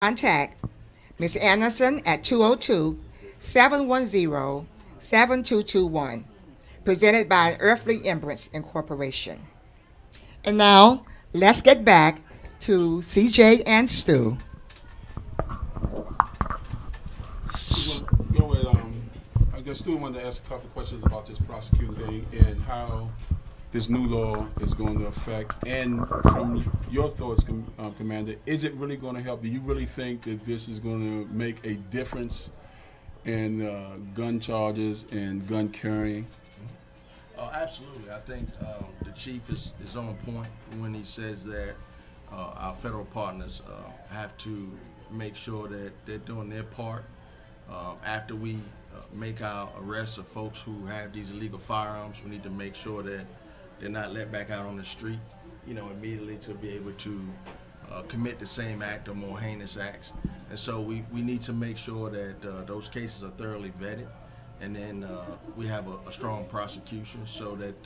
Contact Ms. Anderson at 202-710-7221, presented by Earthly Embrace Incorporation. And now, let's get back to CJ and Stu. Go ahead. I guess Stu wanted to ask a couple of questions about this prosecuting thing and how this new law is going to affect. And from your thoughts, Commander, is it really going to help? Do you really think that this is going to make a difference in gun charges and gun carrying? Oh, absolutely. I think the chief is on point when he says that our federal partners have to make sure that they're doing their part. After we make our arrests of folks who have these illegal firearms, we need to make sure that they're not let back out on the street, immediately to be able to commit the same act or more heinous acts. And so we need to make sure that those cases are thoroughly vetted, and then we have a strong prosecution so that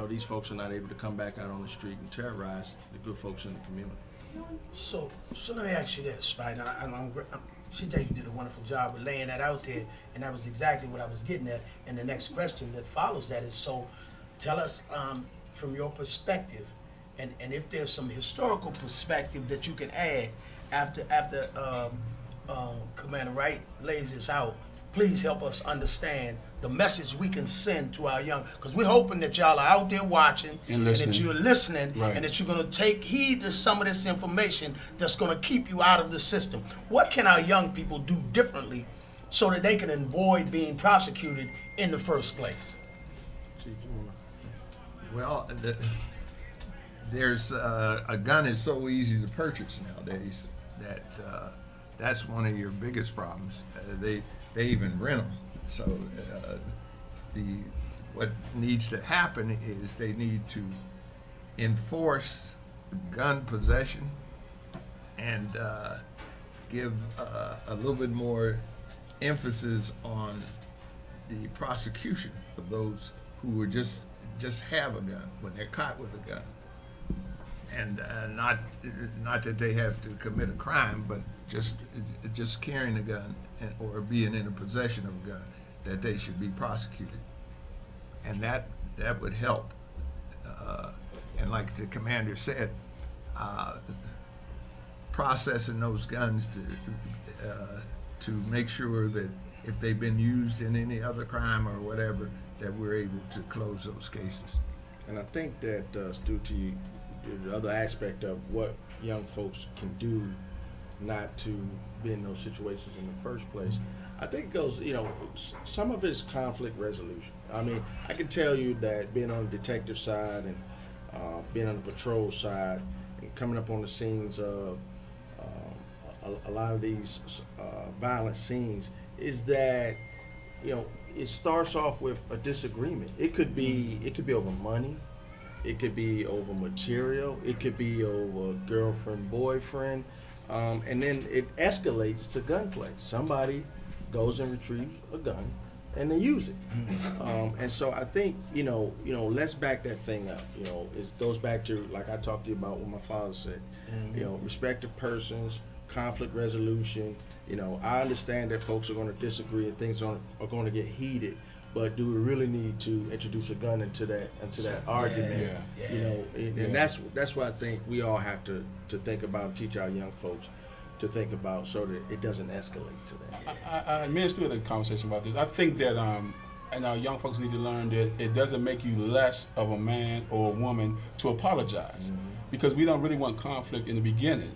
these folks are not able to come back out on the street and terrorize the good folks in the community. So let me ask you this, right? CJ, you did a wonderful job with laying that out there, and that was exactly what I was getting at. And the next question that follows that is, so tell us from your perspective, and if there's some historical perspective that you can add after Commander Wright lays this out, please help us understand the message we can send to our young, because we're hoping that y'all are out there watching and that you're listening, right, and that you're going to take heed to some of this information that's going to keep you out of the system. What can our young people do differently so that they can avoid being prosecuted in the first place? Well, there's a gun is so easy to purchase nowadays that that's one of your biggest problems. They even rent them. So what needs to happen is they need to enforce gun possession and give a little bit more emphasis on the prosecution of those who are just have a gun when they're caught with a gun, and not that they have to commit a crime, but just carrying a gun or being in a possession of a gun, that they should be prosecuted, and that would help. And like the commander said, processing those guns to make sure that if they've been used in any other crime or whatever, that we're able to close those cases. And I think that, Stu, to the other aspect of what young folks can do not to be in those situations in the first place, I think it goes, some of it is conflict resolution. I mean, I can tell you that being on the detective side and being on the patrol side and coming up on the scenes of a lot of these violent scenes is that, it starts off with a disagreement. It could be over money, it could be over material, it could be over girlfriend, boyfriend, and then it escalates to gunplay. Somebody goes and retrieves a gun and they use it. And so I think, let's back that thing up. It goes back to, like I talked to you about what my father said, respect of persons, conflict resolution. I understand that folks are going to disagree and things are going to get heated, but do we really need to introduce a gun into that argument? And that's what I think we all have to think about, teach our young folks to think about, so that it doesn't escalate to that. I me and Stu had a conversation about this. I think that and our young folks need to learn that it doesn't make you less of a man or a woman to apologize. Because we don't really want conflict in the beginning.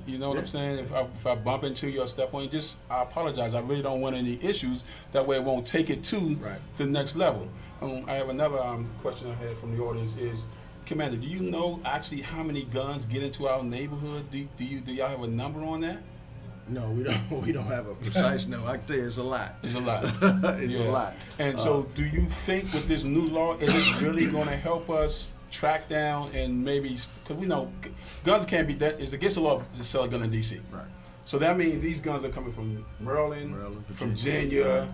You know what I'm saying? If I bump into you or step on you, I apologize. I really don't want any issues. That way it won't take it to the next level. I have another question I had from the audience is, Commander, do you know actually how many guns get into our neighborhood? Do y'all have a number on that? No, we don't have a precise number. I can tell you it's a lot. It's a lot. It's a lot. And so do you think with this new law, is it really going to help us track down and maybe, because we know guns can't be, that is against the law to sell a gun in D.C. Right. So that means these guns are coming from Maryland, Virginia,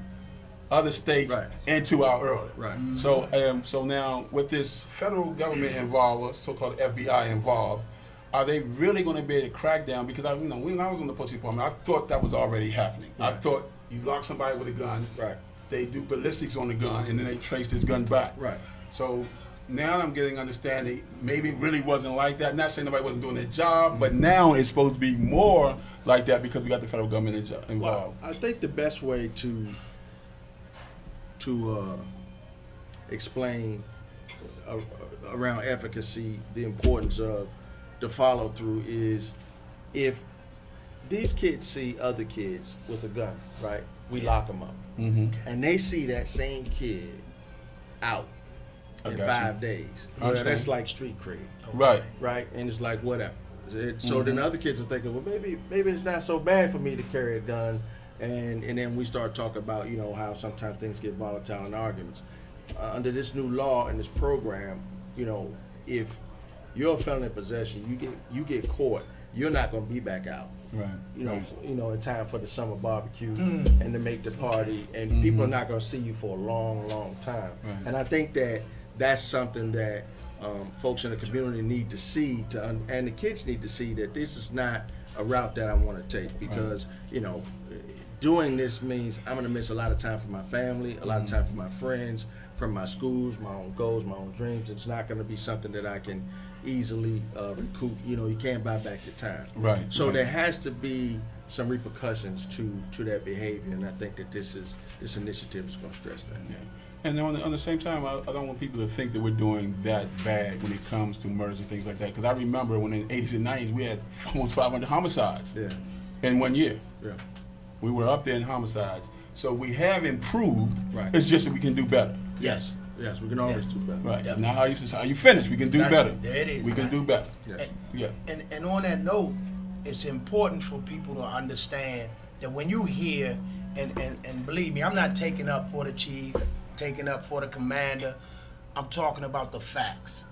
other states, into our area. Right. So so now with this federal government involved, or so-called FBI involved, are they really going to be able to crack down? Because when I was in the police department, I thought that was already happening. Right. I thought you lock somebody with a gun, Right. they do ballistics on the gun, and then they trace this gun back. Right. So now I'm getting understanding. Maybe it really wasn't like that. Not saying nobody wasn't doing their job, but now it's supposed to be more like that because we got the federal government involved. Well, I think the best way to explain around efficacy the importance of the follow through is if these kids see other kids with a gun, right? We lock them up, and they see that same kid out in 5 days. That's like street cred, Right. right? And it's like whatever. So then the other kids are thinking, well, maybe it's not so bad for me to carry a gun, and then we start talking about how sometimes things get volatile in arguments. Under this new law and this program, if you're a felon in possession, you get caught, you're not going to be back out. Right. In time for the summer barbecue and to make the party, and people are not going to see you for a long, long time. Right. And I think that's something that folks in the community need to see, and the kids need to see that this is not a route that I want to take, because doing this means I'm going to miss a lot of time from my family, a lot of time from my friends, from my schools, my own goals, my own dreams. It's not going to be something that I can easily recoup. You can't buy back your time. Right. So there has to be some repercussions to that behavior, and I think that this initiative is going to stress that. Yeah. And on the same time, I don't want people to think that we're doing that bad when it comes to murders and things like that. Because I remember when in the 80s and 90s we had almost 500 homicides in 1 year. Yeah. We were up there in homicides. So we have improved. Right. It's just that we can do better. Yes, we can always do better. Right. Yeah. Now how you finish, we can do better. There it is. We can do better. Yeah. And on that note, it's important for people to understand that when you hear, and believe me, I'm not taking up for the chief, taking up for the commander. I'm talking about the facts.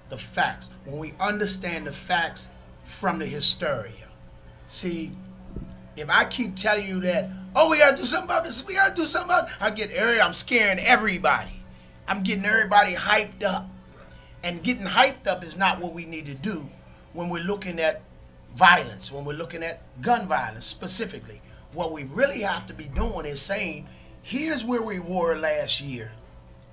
The facts. When we understand the facts from the hysteria. See, if I keep telling you that, oh, we gotta do something about this, we gotta do something about it, I'm scaring everybody. I'm getting everybody hyped up. And getting hyped up is not what we need to do when we're looking at violence, when we're looking at gun violence specifically. What we really have to be doing is saying, here's where we were last year.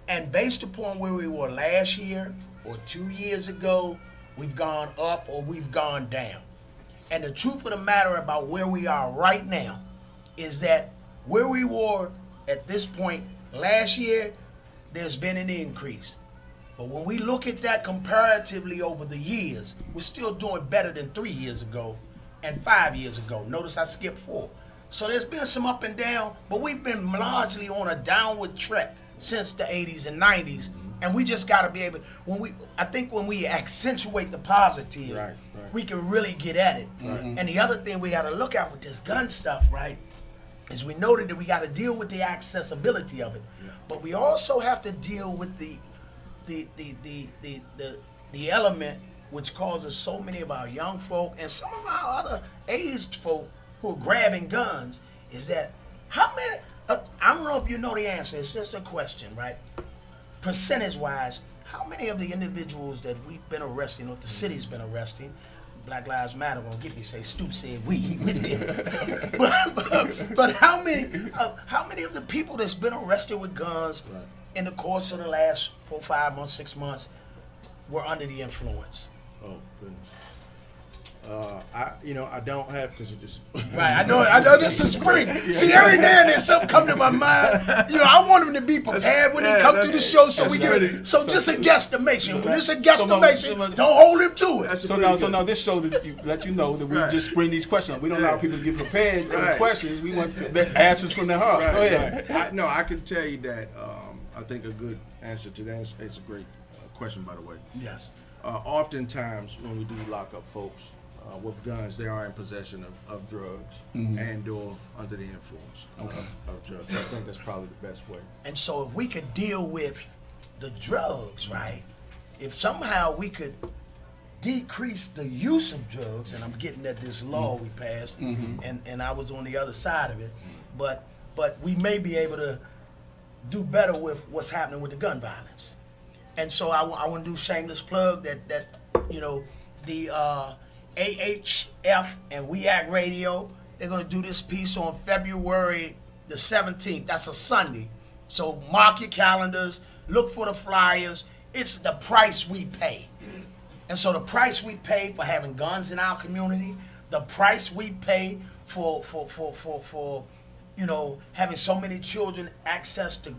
And based upon where we were last year or 2 years ago, we've gone up or we've gone down. And the truth of the matter about where we are right now is that where we were at this point last year, there's been an increase. But when we look at that comparatively over the years, we're still doing better than 3 years ago and 5 years ago. Notice I skipped 4. So there's been some up and down, but we've been largely on a downward trek since the 80s and 90s. And we just got to be able, I think when we accentuate the positive, Right. we can really get at it. Right. And the other thing we got to look at with this gun stuff, right, is we noted that we got to deal with the accessibility of it. Yeah. But we also have to deal with the element which causes so many of our young folk and some of our other aged folk who are grabbing guns, is that how many, I don't know if you know the answer, it's just a question, right? Percentage-wise, how many of the individuals that we've been arresting, or the city's been arresting, Black Lives Matter won't get me say Stu said we with them. but how many of the people that's been arrested with guns in the course of the last 4, 5 months, 6 months were under the influence? Oh goodness. I don't have, because it just Right, I know this is spring. See, every now and then something come to my mind. I want them to be prepared when they come to the show, so we get it. So just a guesstimation. When it's a guesstimation, don't hold him to it. So now this show that let you know that we just bring these questions up. We don't allow people to get prepared for the questions. We want the answers from their heart. Go ahead. I can tell you that I think a good answer to that is a great question, by the way. Yes. Oftentimes when we do lock up folks with guns, they are in possession of drugs and or under the influence of drugs. I think that's probably the best way. And so if we could deal with the drugs, right, if somehow we could decrease the use of drugs, and I'm getting at this law we passed, and I was on the other side of it, but we may be able to do better with what's happening with the gun violence. And so I want to do shameless plug that the AHF and WEAC Radio. They're going to do this piece on February the 17th. That's a Sunday. So mark your calendars. Look for the flyers. It's the price we pay. And so the price we pay for having guns in our community, the price we pay for you know, having so many children access to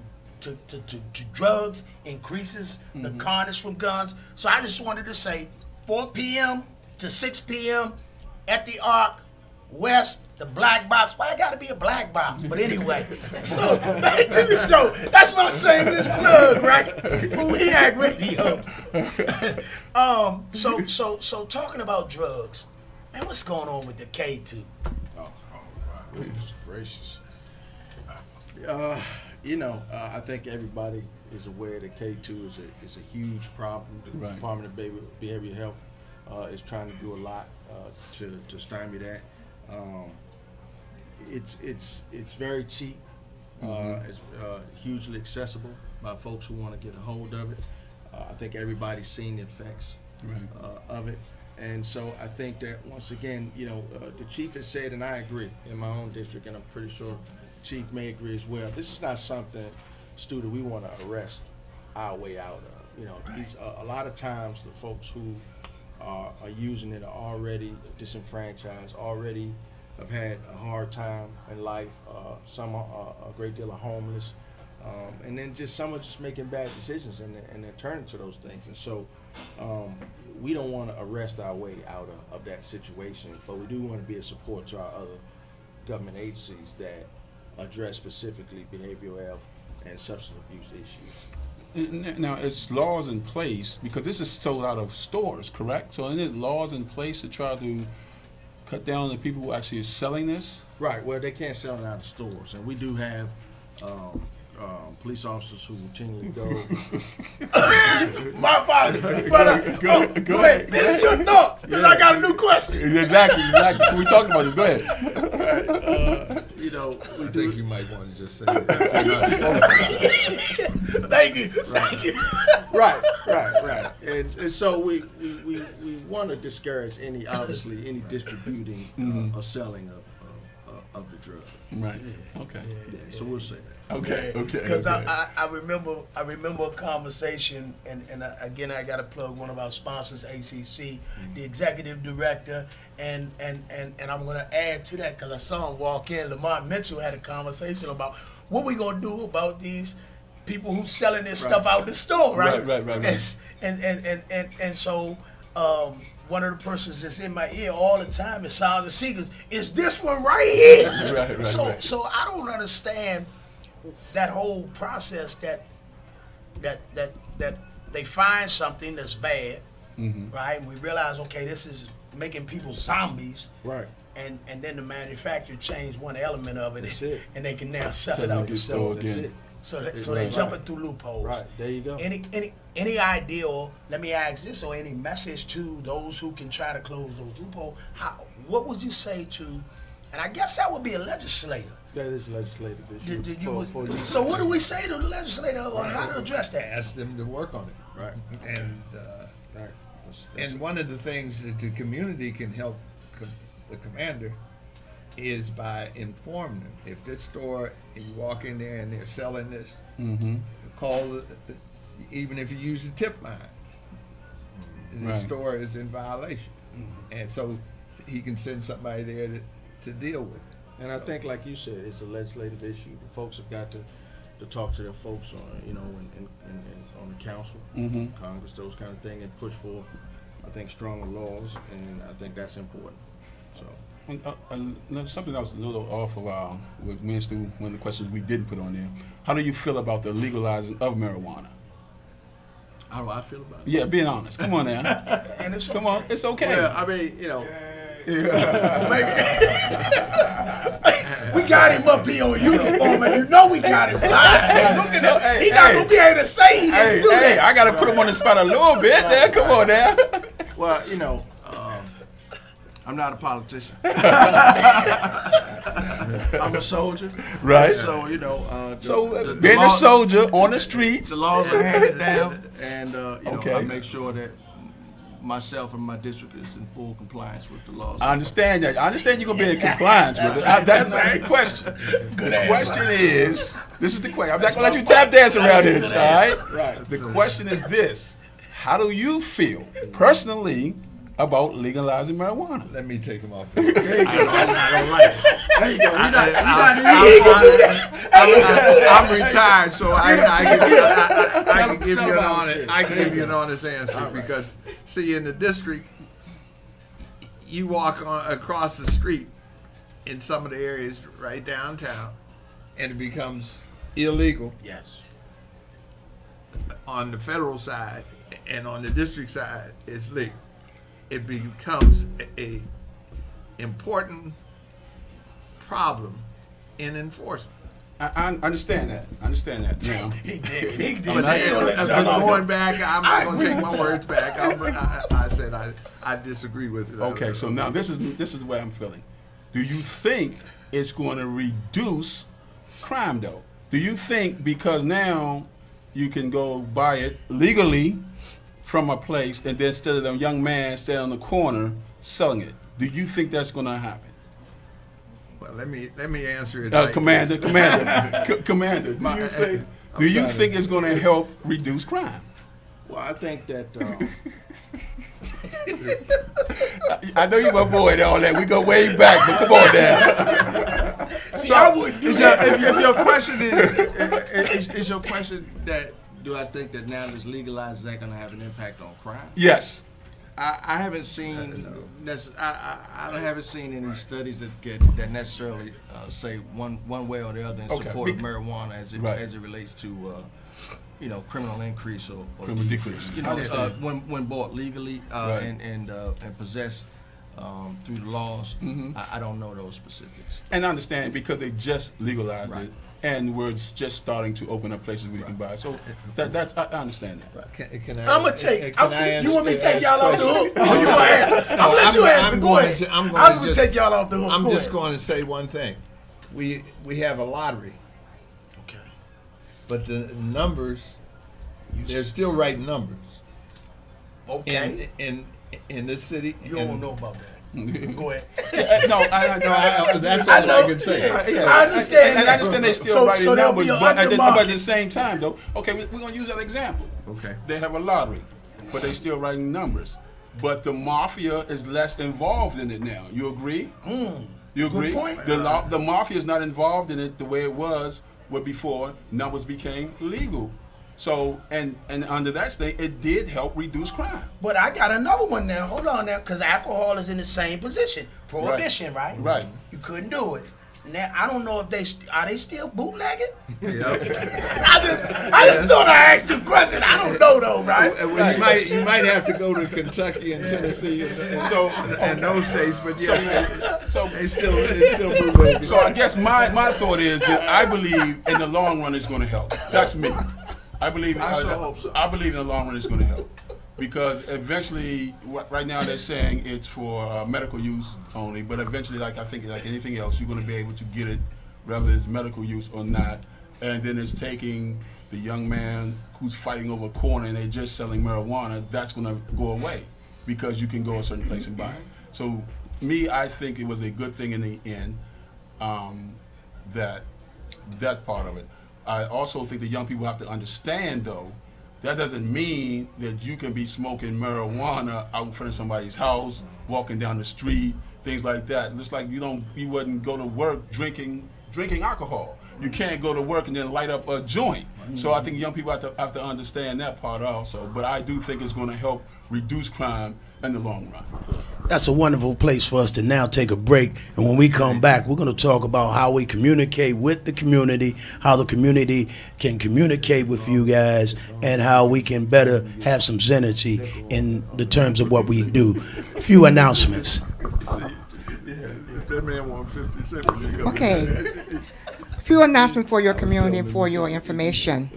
drugs increases the carnage from guns. So I just wanted to say 4 p.m. to 6 p.m. at the Arc West, the black box. Why I gotta be a black box? But anyway, so back to the show. That's my shameless plug, right? We at radio. So talking about drugs, man, what's going on with the K2? Oh, goodness gracious. You know, I think everybody is aware that K2 is a huge problem. The Right. Department of Behavioral Health is trying to do a lot to stymie that. It's very cheap. It's hugely accessible by folks who want to get a hold of it. I think everybody's seen the effects of it. And so I think that, once again, you know, the chief has said, and I agree, in my own district, and I'm pretty sure the chief may agree as well, this is not something, Stu, that we want to arrest our way out of. You know, these, a lot of times the folks who are using it are already disenfranchised, already have had a hard time in life, some are a great deal of homeless, and then just some are just making bad decisions and they're turning to those things. And so we don't want to arrest our way out of that situation, but we do want to be a support to our other government agencies that address specifically behavioral health and substance abuse issues. Now, it's laws in place, because this is sold out of stores, correct? So isn't it laws in place to try to cut down on the people who actually are selling this? Right, well, they can't sell it out of stores, and we do have police officers who routinely go. My apologies, but go ahead. Finish your thought, because I got a new question. Exactly. We talked about this. Go ahead. You know, I think you might want to just say that. Thank you. Right. And so we want to discourage any distributing or selling of the drug. Right. Okay. Yeah, so we'll say that. Okay. Because I remember a conversation, and again I got to plug one of our sponsors, ACC, the executive director, and I'm going to add to that because I saw him walk in. Lamont Mitchell had a conversation about what we going to do about these people who selling this stuff out the store, right? Right. And so one of the persons that's in my ear all the time is Sound of Seekers. Is this one right here? Right. So I don't understand that whole process that they find something that's bad, right? And we realize, okay, this is making people zombies, right? And then the manufacturer changed one element of it, That's it. and they can now sell So it they out can the store store. again. So they jumping through loopholes. Right, there you go. Any idea, or let me ask this, or any message to those who can try to close those loopholes? What would you say to, and I guess that would be a legislator. That is a legislative issue. So what do we say to the legislator on how to address that? Ask them to work on it. Right. And Right. and one of the things that the community can help the commander is by informing them. If this store, and you walk in there and they're selling this, call, even if you use the tip line, the store is in violation. And so he can send somebody there to deal with it. And I think, like you said, it's a legislative issue. The folks have got to talk to their folks on, you know, on the council, Congress, those kind of things, and push for, I think, stronger laws, and I think that's important. So. Something else a little off of with me and Stu, one of the questions we didn't put on there. How do you feel about the legalizing of marijuana? How do I feel about it? Yeah, being honest. Come on now. And it's Come on, it's okay. Yeah, I mean, you know. We got him up here on uniform, and you know we got him live. Look at him. He's not gonna be able to say he didn't do that. I gotta put him on the spot a little bit there. Come on now. Well, you know, I'm not a politician. I'm a soldier. Right. So, you know. Being a soldier on the streets. The laws are handed down, and, you know, Okay. I make sure that myself and my district is in full compliance with the laws. I understand that. I understand you're gonna be in compliance with it. That's not the question. The question is, this is the question. I'm not gonna let you tap dance around this, all right? Right. The question is this: how do you feel personally about legalizing marijuana? Let me take him off. I don't like it. There you go. I'm retired, so I can give you an honest. I can give you an honest answer because, see, in the district, you walk across the street in some of the areas right downtown, and it becomes illegal. Yes. On the federal side and on the district side, it's legal. It becomes a important problem in enforcement. I understand that. I understand that. Now, He did. He did. But going back, I'm not going to take my words back. I said I disagree with it. okay, so now this is the way I'm feeling. Do you think it's going to reduce crime, though? Do you think because now you can go buy it legally from a place, and then instead of the young man standing on the corner selling it, do you think that's going to happen? Well, let me answer it. Commander, Commander, do you think it's going to help reduce crime? Well, I think that I know you my boy and all that. We go way back, but come on now. See, I wouldn't do that. if your question is your question that do I think that now that's legalized is that going to have an impact on crime? Yes. I haven't seen I haven't seen any studies that necessarily say one way or the other in support of marijuana as it relates to criminal increase or criminal decrease. When bought legally and possessed through the laws. I don't know those specifics. And I understand because they just legalized it. And we're just starting to open up places where you can buy. So that's I understand that. Right. Can I'm gonna take. You want me to take y'all off the hook? No, You want to? I'm gonna let you answer. Go ahead. I'm gonna take y'all off the hook. I'm Go just ahead. going to say one thing. We have a lottery, Okay. but the numbers, they're still right numbers. Okay. In this city. You don't know about that. Go ahead. That's all I can say. I understand. And I understand they still writing so numbers, but at undermarket. the same time, though, okay, we're going to use that example. Okay. They have a lottery, but they still writing numbers. But the mafia is less involved in it now. You agree? You agree? Good point. The mafia is not involved in it the way it was before numbers became legal. So, and under that state, it did help reduce crime. But I got another one now. Hold on now, because alcohol is in the same position. Prohibition, right? Right. You couldn't do it. Now I don't know if are they still bootlegging? Yep. I just thought I asked a question. I don't know though, right? Well, you might have to go to Kentucky and Tennessee and those states, but yes, they still bootlegging. So I guess my thought is that I believe in the long run it's going to help. That's me. I believe in the long run it's going to help. Because eventually, right now they're saying it's for medical use only, but eventually, like anything else, you're going to be able to get it, whether it's medical use or not. And then it's taking the young man who's fighting over a corner and they're just selling marijuana, that's going to go away because you can go a certain place and buy it. So I think it was a good thing in the end, that part of it. I also think the young people have to understand, though, that doesn't mean that you can be smoking marijuana out in front of somebody's house, walking down the street, things like that. Just like you wouldn't go to work drinking alcohol. You can't go to work and then light up a joint. So I think young people have to understand that part also. But I do think it's going to help reduce crime in the long run. That's a wonderful place for us to now take a break. And when we come back, we're going to talk about how we communicate with the community, how the community can communicate with you guys, and how we can better have some synergy in the terms of what we do. A few announcements. That man wants 50 cents. Okay. A few announcements for your community and for your information.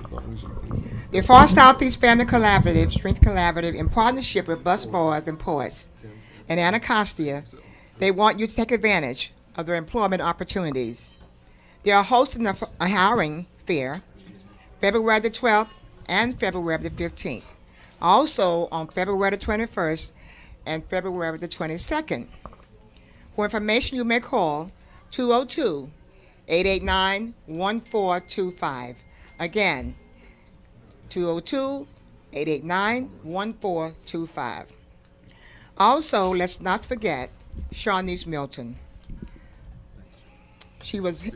The Far Southeast Family Collaborative, Strength Collaborative, in partnership with Bus Boys and Ports and Anacostia, they want you to take advantage of their employment opportunities. They are hosting a hiring fair February the 12th and February the 15th Also on February the 21st and February the 22nd. For information, you may call 202-889-1425. Again, 202-889-1425. Also, let's not forget Shawnice Milton. She was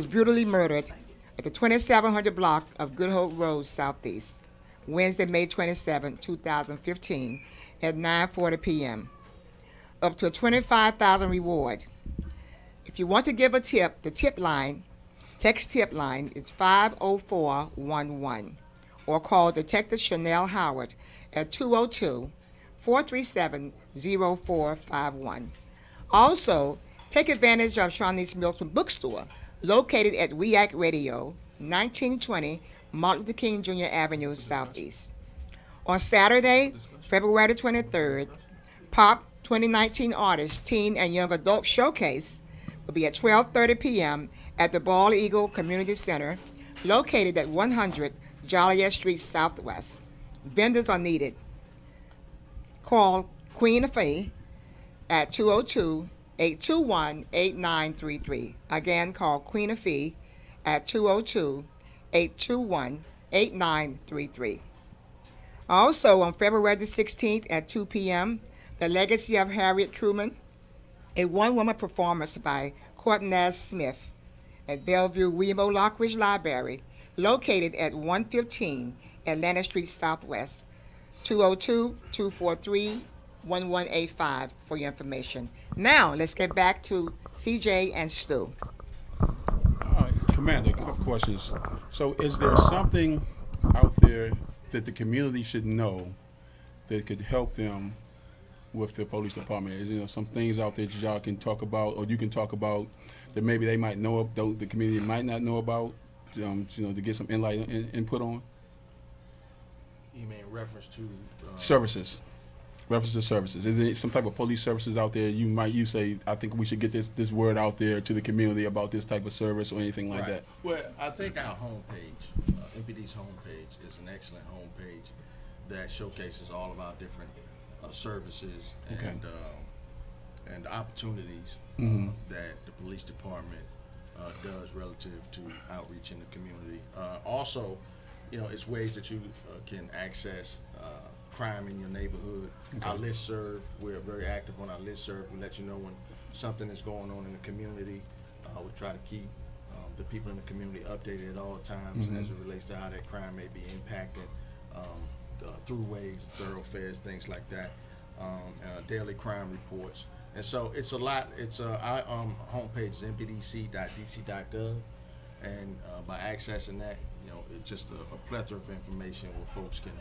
brutally murdered at the 2700 block of Good Hope Road Southeast, Wednesday, May 27, 2015, at 9:40 p.m. Up to a $25,000 reward. If you want to give a tip, the tip line, text tip line is 50411, or call Detective Chanel Howard at 202-437-0451. Also, take advantage of Shawnice Milton Bookstore, located at WEAC Radio, 1920 Martin Luther King Jr. Avenue, Southeast. On Saturday, February 23rd, Pop 2019 Artist Teen and Young Adult Showcase will be at 12:30 p.m. at the Bald Eagle Community Center, located at 100 Joliet Street Southwest. Vendors are needed. Call Queen Afee at 202-821-8933. Again, call Queen Afee at 202-821-8933. Also, on February the 16th at 2 p.m., The Legacy of Harriet Truman, a one-woman performance by Courtney Smith at Bellevue William O. Lockridge Library, located at 115 Atlanta Street Southwest, 202-243-1185 for your information. Now, let's get back to CJ and Stu. All right, Commander, a couple questions. So is there something out there that the community should know that could help them with the police department? Is some things out there that y'all can talk about, or you can talk about, that maybe they might know, the community might not know about, to get some input on? You mean reference to services? Reference to services. Is there some type of police services out there you say, I think we should get this word out there to the community about this type of service or anything like that? Well, I think our homepage, MPD's homepage, is an excellent homepage that showcases all of our different services and opportunities that the police department does relative to outreach in the community. Also, it's ways that you can access crime in your neighborhood. Okay. Our listserv, we're very active on our listserv. We let you know when something is going on in the community. We try to keep the people in the community updated at all times as it relates to how that crime may be impacting throughways, thoroughfares, things like that. Daily crime reports. And so it's a lot. It's our homepage is mpdc.dc.gov, and by accessing that, it's just a plethora of information where folks can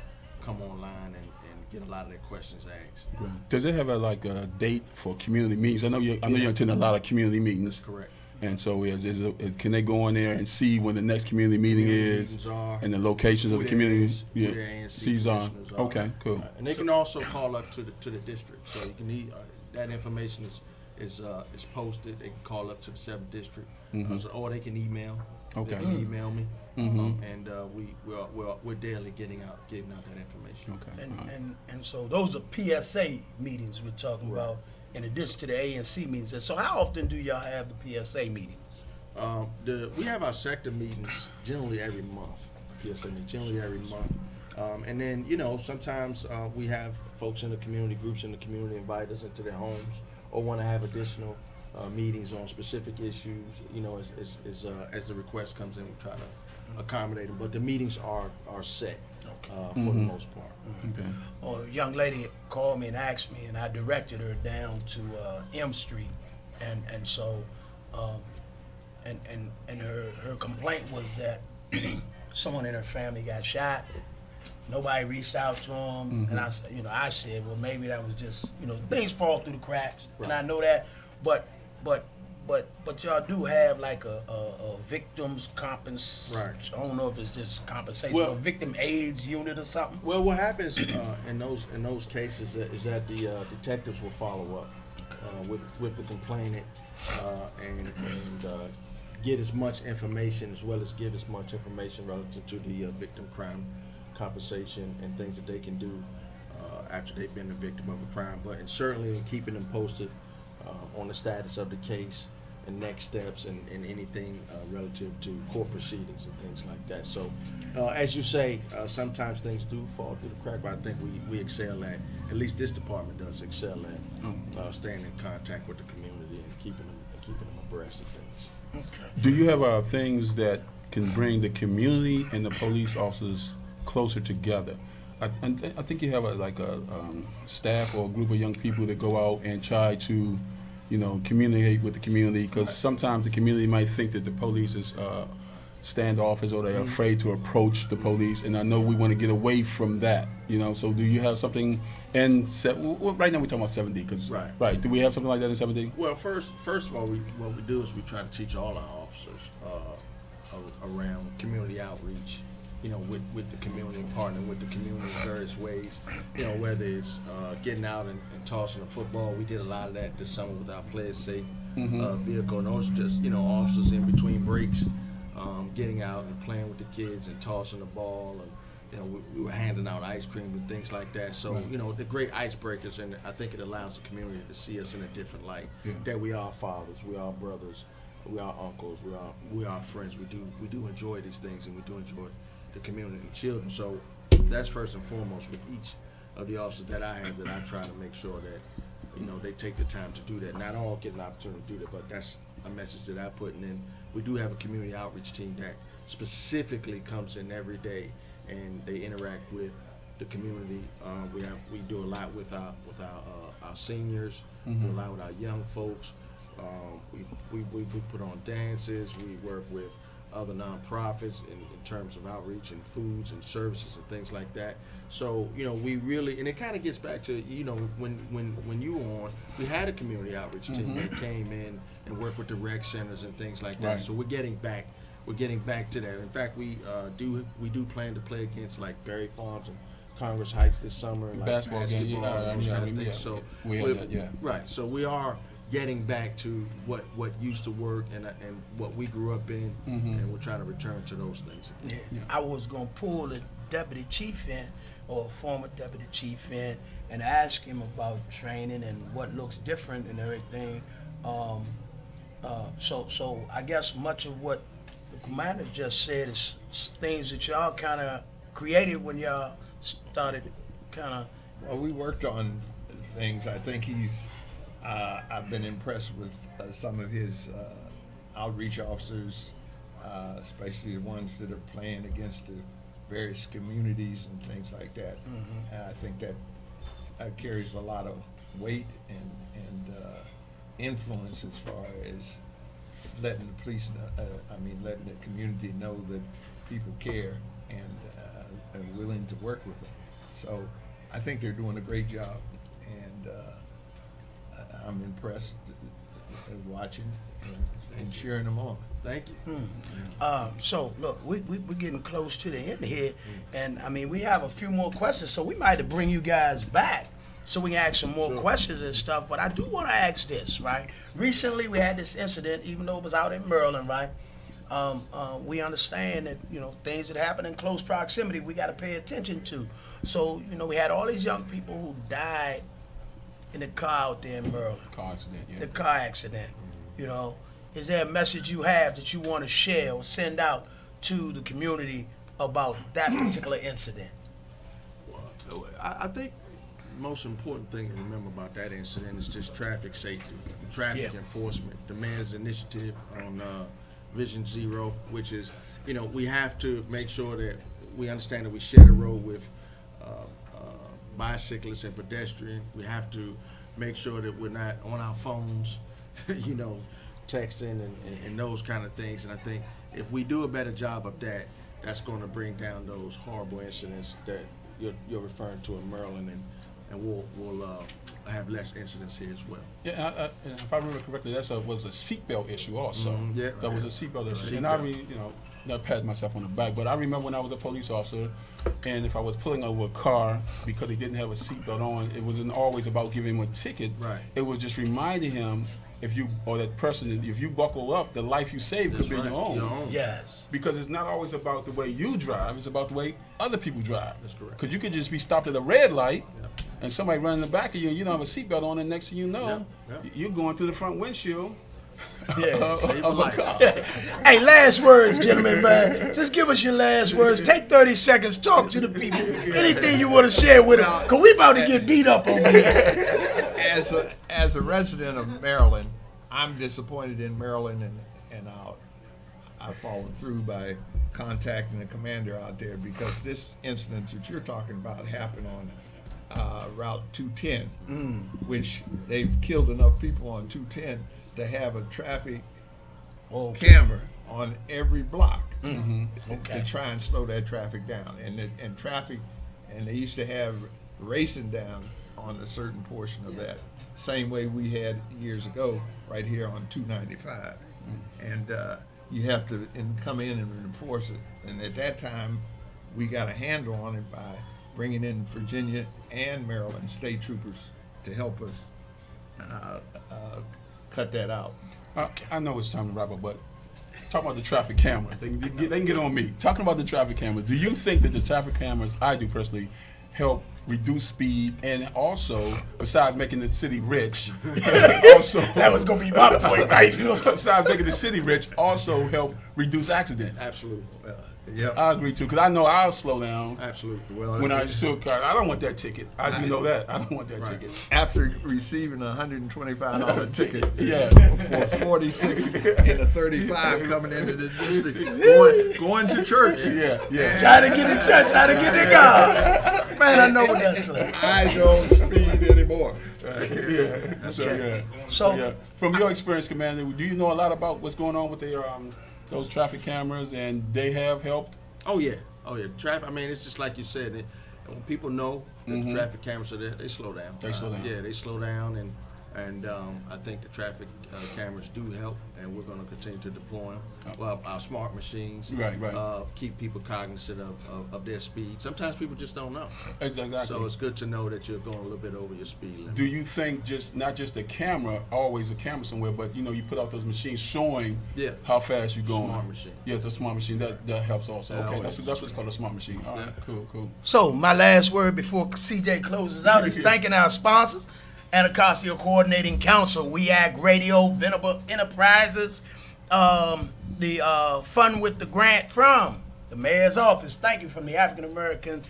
come online and get a lot of their questions asked. Right. Does it have a date for community meetings? I know you attend a lot of community meetings. That's correct. And so can they go in there and see when the next community meeting is, and the locations of the communities? Sees are. Okay, cool. And they can also call up to the district. So you can that information is posted. They can call up to the 7th district, or they can email. Okay. They can email me, and we're daily getting out that information. Okay. And so those are PSA meetings we're talking about, in addition to the ANC meetings. And so how often do y'all have the PSA meetings? We have our sector meetings generally every month. PSA meetings generally every month. And then, sometimes we have folks in the community, groups in the community invite us into their homes or want to have additional meetings on specific issues. As the request comes in, we try to accommodate them. But the meetings are set for the most part. Okay. Oh, a young lady called me and asked me, and I directed her down to M Street, and so her complaint was that someone in her family got shot. Nobody reached out to him, and I said, well, maybe that was just, things fall through the cracks, and I know that, but y'all do have like a victims compensation. Right. I don't know if it's just compensation, a victim aid unit or something. Well, what happens in those cases is that the detectives will follow up with the complainant and get as much information, as well as give as much information relative to the victim crime compensation and things that they can do after they've been the victim of a crime, but and certainly in keeping them posted on the status of the case and next steps and anything relative to court proceedings and things like that. So, as you say, sometimes things do fall through the crack, but I think we excel at least this department does excel at staying in contact with the community and keeping them abreast of things. Okay. Do you have things that can bring the community and the police officers closer together? I think you have a staff or a group of young people that go out and try to, communicate with the community, because sometimes the community might think that the police is standoffish or they're afraid to approach the police, and I know we want to get away from that, so do you have something in right now we're talking about 7D, right, do we have something like that in 7D? Well, first of all, what we do is we try to teach all our officers around community outreach, with the community and partnering with the community in various ways, whether it's getting out and tossing a football. We did a lot of that this summer with our Play It Safe vehicle, and those are just, officers in between breaks, getting out and playing with the kids and tossing the ball, and we were handing out ice cream and things like that. So, the great icebreakers, and I think it allows the community to see us in a different light, that we are fathers, we are brothers, we are uncles, we are friends. We do enjoy these things, and we do enjoy the community and children. So that's first and foremost with each of the officers that I have, that I try to make sure that they take the time to do that. Not all get an opportunity to do that, but that's a message that I'm putting in. We do have a community outreach team that specifically comes in every day and they interact with the community. We do a lot with our seniors, we do a lot with our young folks. We put on dances. We work with other nonprofits in terms of outreach and foods and services and things like that. So we really, and it kind of gets back to when you were on, we had a community outreach team that came in and worked with the rec centers and things like that. So we're getting back to that. In fact, we do plan to play against like Berry Farms and Congress Heights this summer, and like basketball game, those kind of things. So right. So we are getting back to what used to work and what we grew up in, and we're trying to return to those things. I was going to pull the deputy chief in, or a former deputy chief in, and ask him about training and what looks different and everything. So I guess much of what the commander just said is things that y'all kind of created when y'all started kind of. Well, we worked on things. I think I've been impressed with some of his outreach officers, especially the ones that are playing against the various communities and things like that. I think that carries a lot of weight and influence as far as letting the police know, letting the community know that people care and are willing to work with them. So I think they're doing a great job, and I'm impressed watching and cheering them on. Thank you. So look, we're getting close to the end here, and we have a few more questions, so we might have to bring you guys back so we can ask some more questions and stuff. But I do want to ask this, right? Recently we had this incident, even though it was out in Maryland, right? We understand that things that happen in close proximity we got to pay attention to. So we had all these young people who died in the car out there in Maryland. Car accident, yeah. The car accident. Is there a message you have that you want to share or send out to the community about that particular incident? Well, I think the most important thing to remember about that incident is just traffic safety, traffic enforcement. The mayor's initiative on Vision Zero, which is, we have to make sure that we understand that we share the road with bicyclists and pedestrians. We have to make sure that we're not on our phones, texting and those kind of things. And I think if we do a better job of that, that's going to bring down those horrible incidents that you're referring to in Maryland, and we'll have less incidents here as well. Yeah, if I remember correctly, was a seatbelt issue also. Yeah, that was a seatbelt issue. And I not pat myself on the back, but I remember when I was a police officer, and if I was pulling over a car because he didn't have a seatbelt on, it wasn't always about giving him a ticket. Right. It was just reminding him, if you or that person, if you buckle up, the life you save could That's be right. your own. Yes. Because it's not always about the way you drive; it's about the way other people drive. That's correct. Because you could just be stopped at a red light, and somebody running in the back of you, and you don't have a seatbelt on, and next thing you know, you're going through the front windshield. Yeah. of a car. Hey, last words, gentlemen, man. Just give us your last words. Take 30 seconds. Talk to the people. Anything you want to share with them. Because we about to get beat up over here. As a resident of Maryland, I'm disappointed in Maryland, and I followed through by contacting the commander out there, because this incident that you're talking about happened on Route 210, which they've killed enough people on 210 to have a traffic camera on every block to try and slow that traffic down. And traffic, and they used to have racing down on a certain portion of that, same way we had years ago right here on 295. And you have to come in and enforce it. And at that time, we got a handle on it by bringing in Virginia and Maryland state troopers to help us cut that out. I know it's time to wrap up, but talking about the traffic cameras, they can get on me. Talking about the traffic cameras, do you think that the traffic cameras, I do personally, help reduce speed, and also, besides making the city rich, also That was going to be my point, right? besides making the city rich, also help reduce accidents? Absolutely. I agree too, because I know I'll slow down. Absolutely. Well, When I still, I don't want that ticket. I do know that. I don't want that ticket. After receiving a $125 ticket Yeah. for 46 and a 35 coming into the district, going to church. Yeah. Try to get in touch. Try to get in God. Man, I know what that's like. I don't speed anymore. So, from your experience, Commander, do you know a lot about what's going on with the those traffic cameras, and they have helped? Oh yeah. Traffic. I mean, it's just like you said. When people know that the traffic cameras are there, they slow down. They slow down. Yeah, they slow down, and I think the traffic cameras do help, and we're going to continue to deploy them. Well, our smart machines. Right. Keep people cognizant of their speed. Sometimes people just don't know. Exactly. So it's good to know that you're going a little bit over your speed limit. Do you think not just a camera, always a camera somewhere, but you put out those machines showing how fast you're going? Smart machine. Yeah, it's a smart machine. That helps also. That Okay, always that's what's called a smart machine. All right, cool. So, my last word before CJ closes out is thanking our sponsors. Anacostia Coordinating Council, We Act Radio, Venable Enterprises, the Fun with the Grant from the Mayor's Office. Thank you from the African American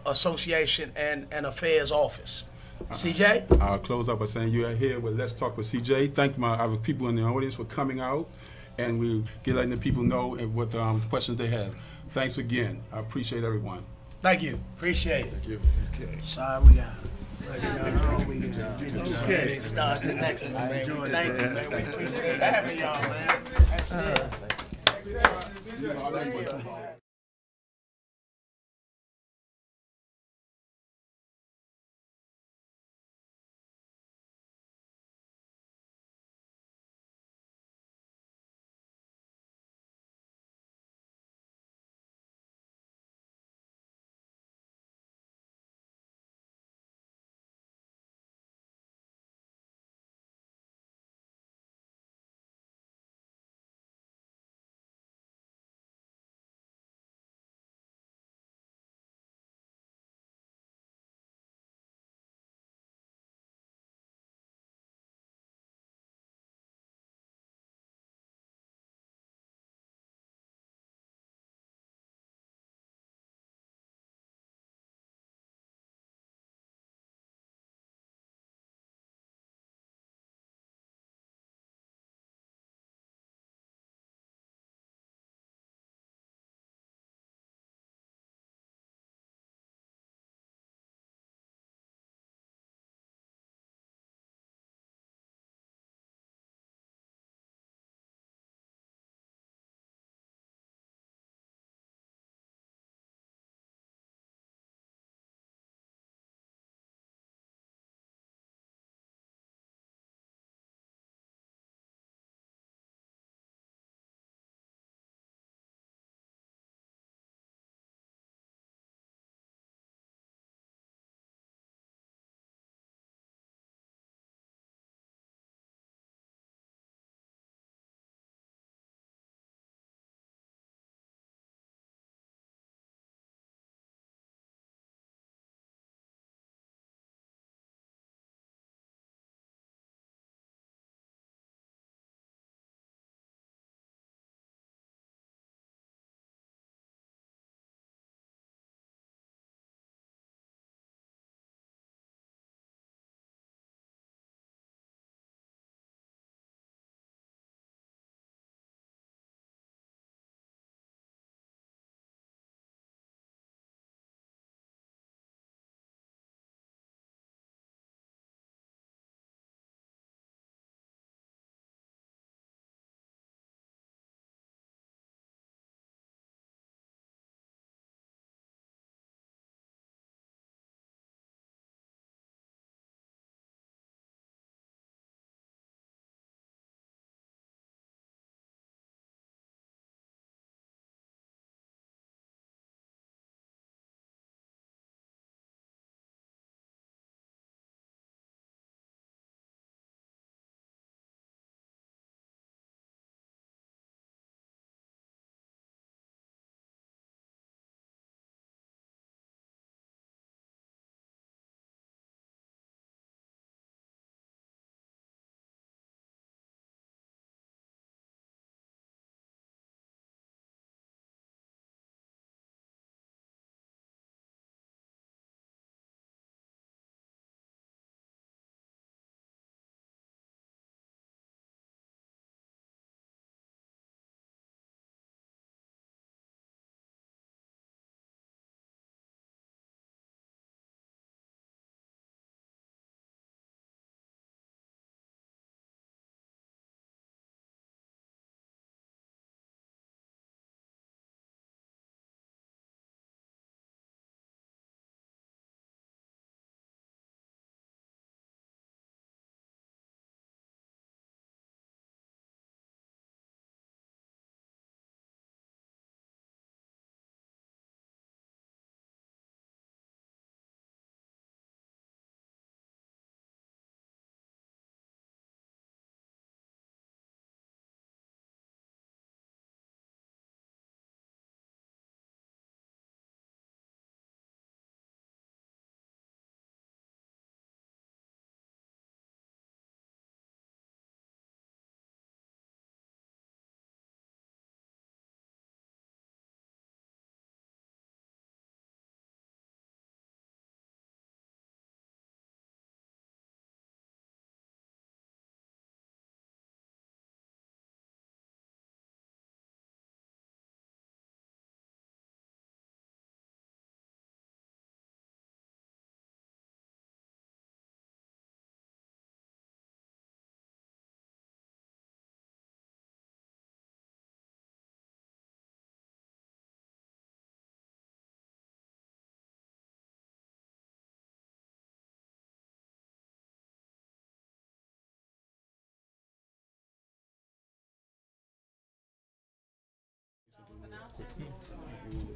Association and Affairs Office. CJ? I'll close up by saying you are here with Let's Talk with CJ. Thank our people in the audience for coming out, and we'll get letting the people know what questions they have. Thanks again. I appreciate everyone. Thank you. Appreciate it. Thank you. Okay. Sorry, we got it. Okay. Start the next one, man. Thank you, man. We appreciate having y'all, man. That's it.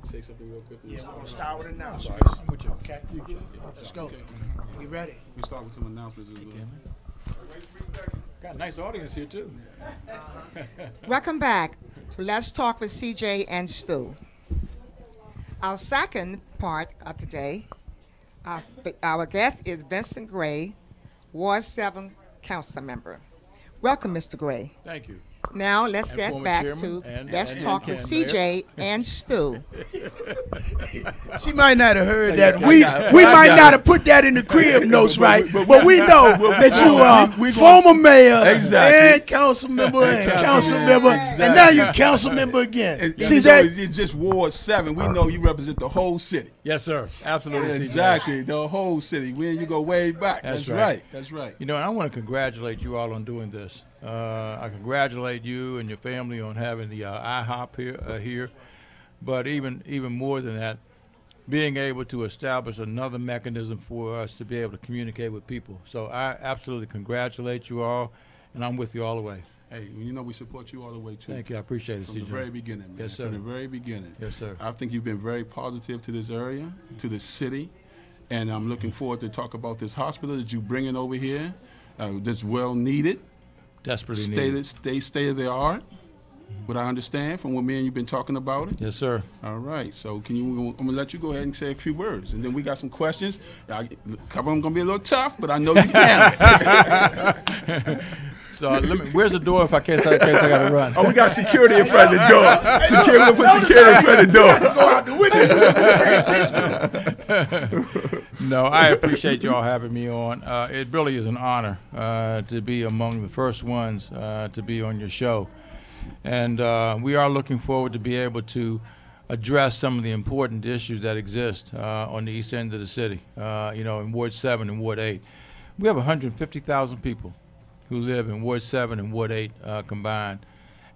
Say something real quick. Yeah, we're going to start with announcements. Okay? Let's go. We ready? We start with some announcements as well. Got a nice audience here, too. Welcome back to Let's Talk with CJ and Stu. Our second part of today, our guest is Vincent Gray, Ward 7 Council Member. Welcome, Mr. Gray. Thank you. Now let's And get former back chairman to and Let's Talk with CJ and Stu. She might not have heard Yeah, that. I We got it. might not have put that in the crib notes, right? But we know that you are former mayor Exactly. and council member and council member. member, and now you're council member again. CJ, CJ, it's just Ward 7. We know you represent the whole city. Yes, sir. Absolutely, CJ. Exactly, the whole city. You go way back. That's right. right. That's right. You know, and I want to congratulate you all on doing this. I congratulate you and your family on having the IHOP here. But even more than that, being able to establish another mechanism for us to be able to communicate with people. So I absolutely congratulate you all, and I'm with you all the way. Hey, you know we support you all the way, too. Thank you. I appreciate it, From the CJ. very beginning, man. Yes, sir. From the very beginning. Yes, sir. I think you've been very positive to this area, to the city, and I'm looking forward to talk about this hospital that you're bringing over here. That's well needed. Desperately needed. State of the art, what I understand from what me and you've been talking about it. Yes, sir. All right, so I'm gonna let you go ahead and say a few words, and then we got some questions. A couple of them gonna be a little tough, but I know you can handle it. So where's the door in case I got to run? Oh, we got security in front of the door. We'll put security in front of the door. go out the window. No, I appreciate you all having me on. It really is an honor to be among the first ones to be on your show. And we are looking forward to be able to address some of the important issues that exist on the east end of the city, in Ward 7 and Ward 8. We have 150,000 people who live in Ward 7 and Ward 8 combined.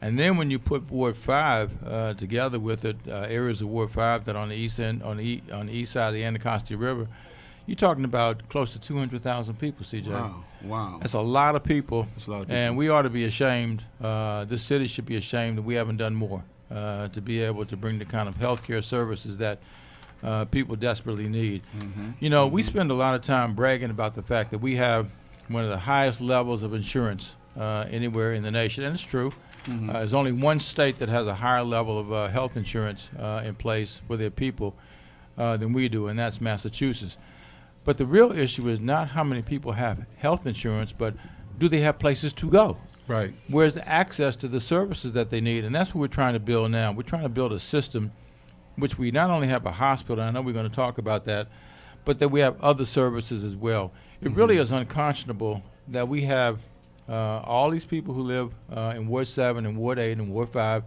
And then when you put Ward 5 together with it, areas of Ward 5 that are on the east end, on the east side of the Anacostia River, you're talking about close to 200,000 people, CJ. Wow. That's a lot of people. That's a lot of people. And we ought to be ashamed. This city should be ashamed that we haven't done more to be able to bring the kind of health care services that people desperately need. Mm-hmm. We spend a lot of time bragging about the fact that we have one of the highest levels of insurance anywhere in the nation, and it's true. There's only one state that has a higher level of health insurance in place for their people than we do, and that's Massachusetts. But the real issue is not how many people have health insurance, but do they have places to go? Right. Where's the access to the services that they need? And that's what we're trying to build now. We're trying to build a system which we not only have a hospital, I know we're going to talk about that, but that we have other services as well. It really is unconscionable that we have all these people who live in Ward 7 and Ward 8 and Ward 5.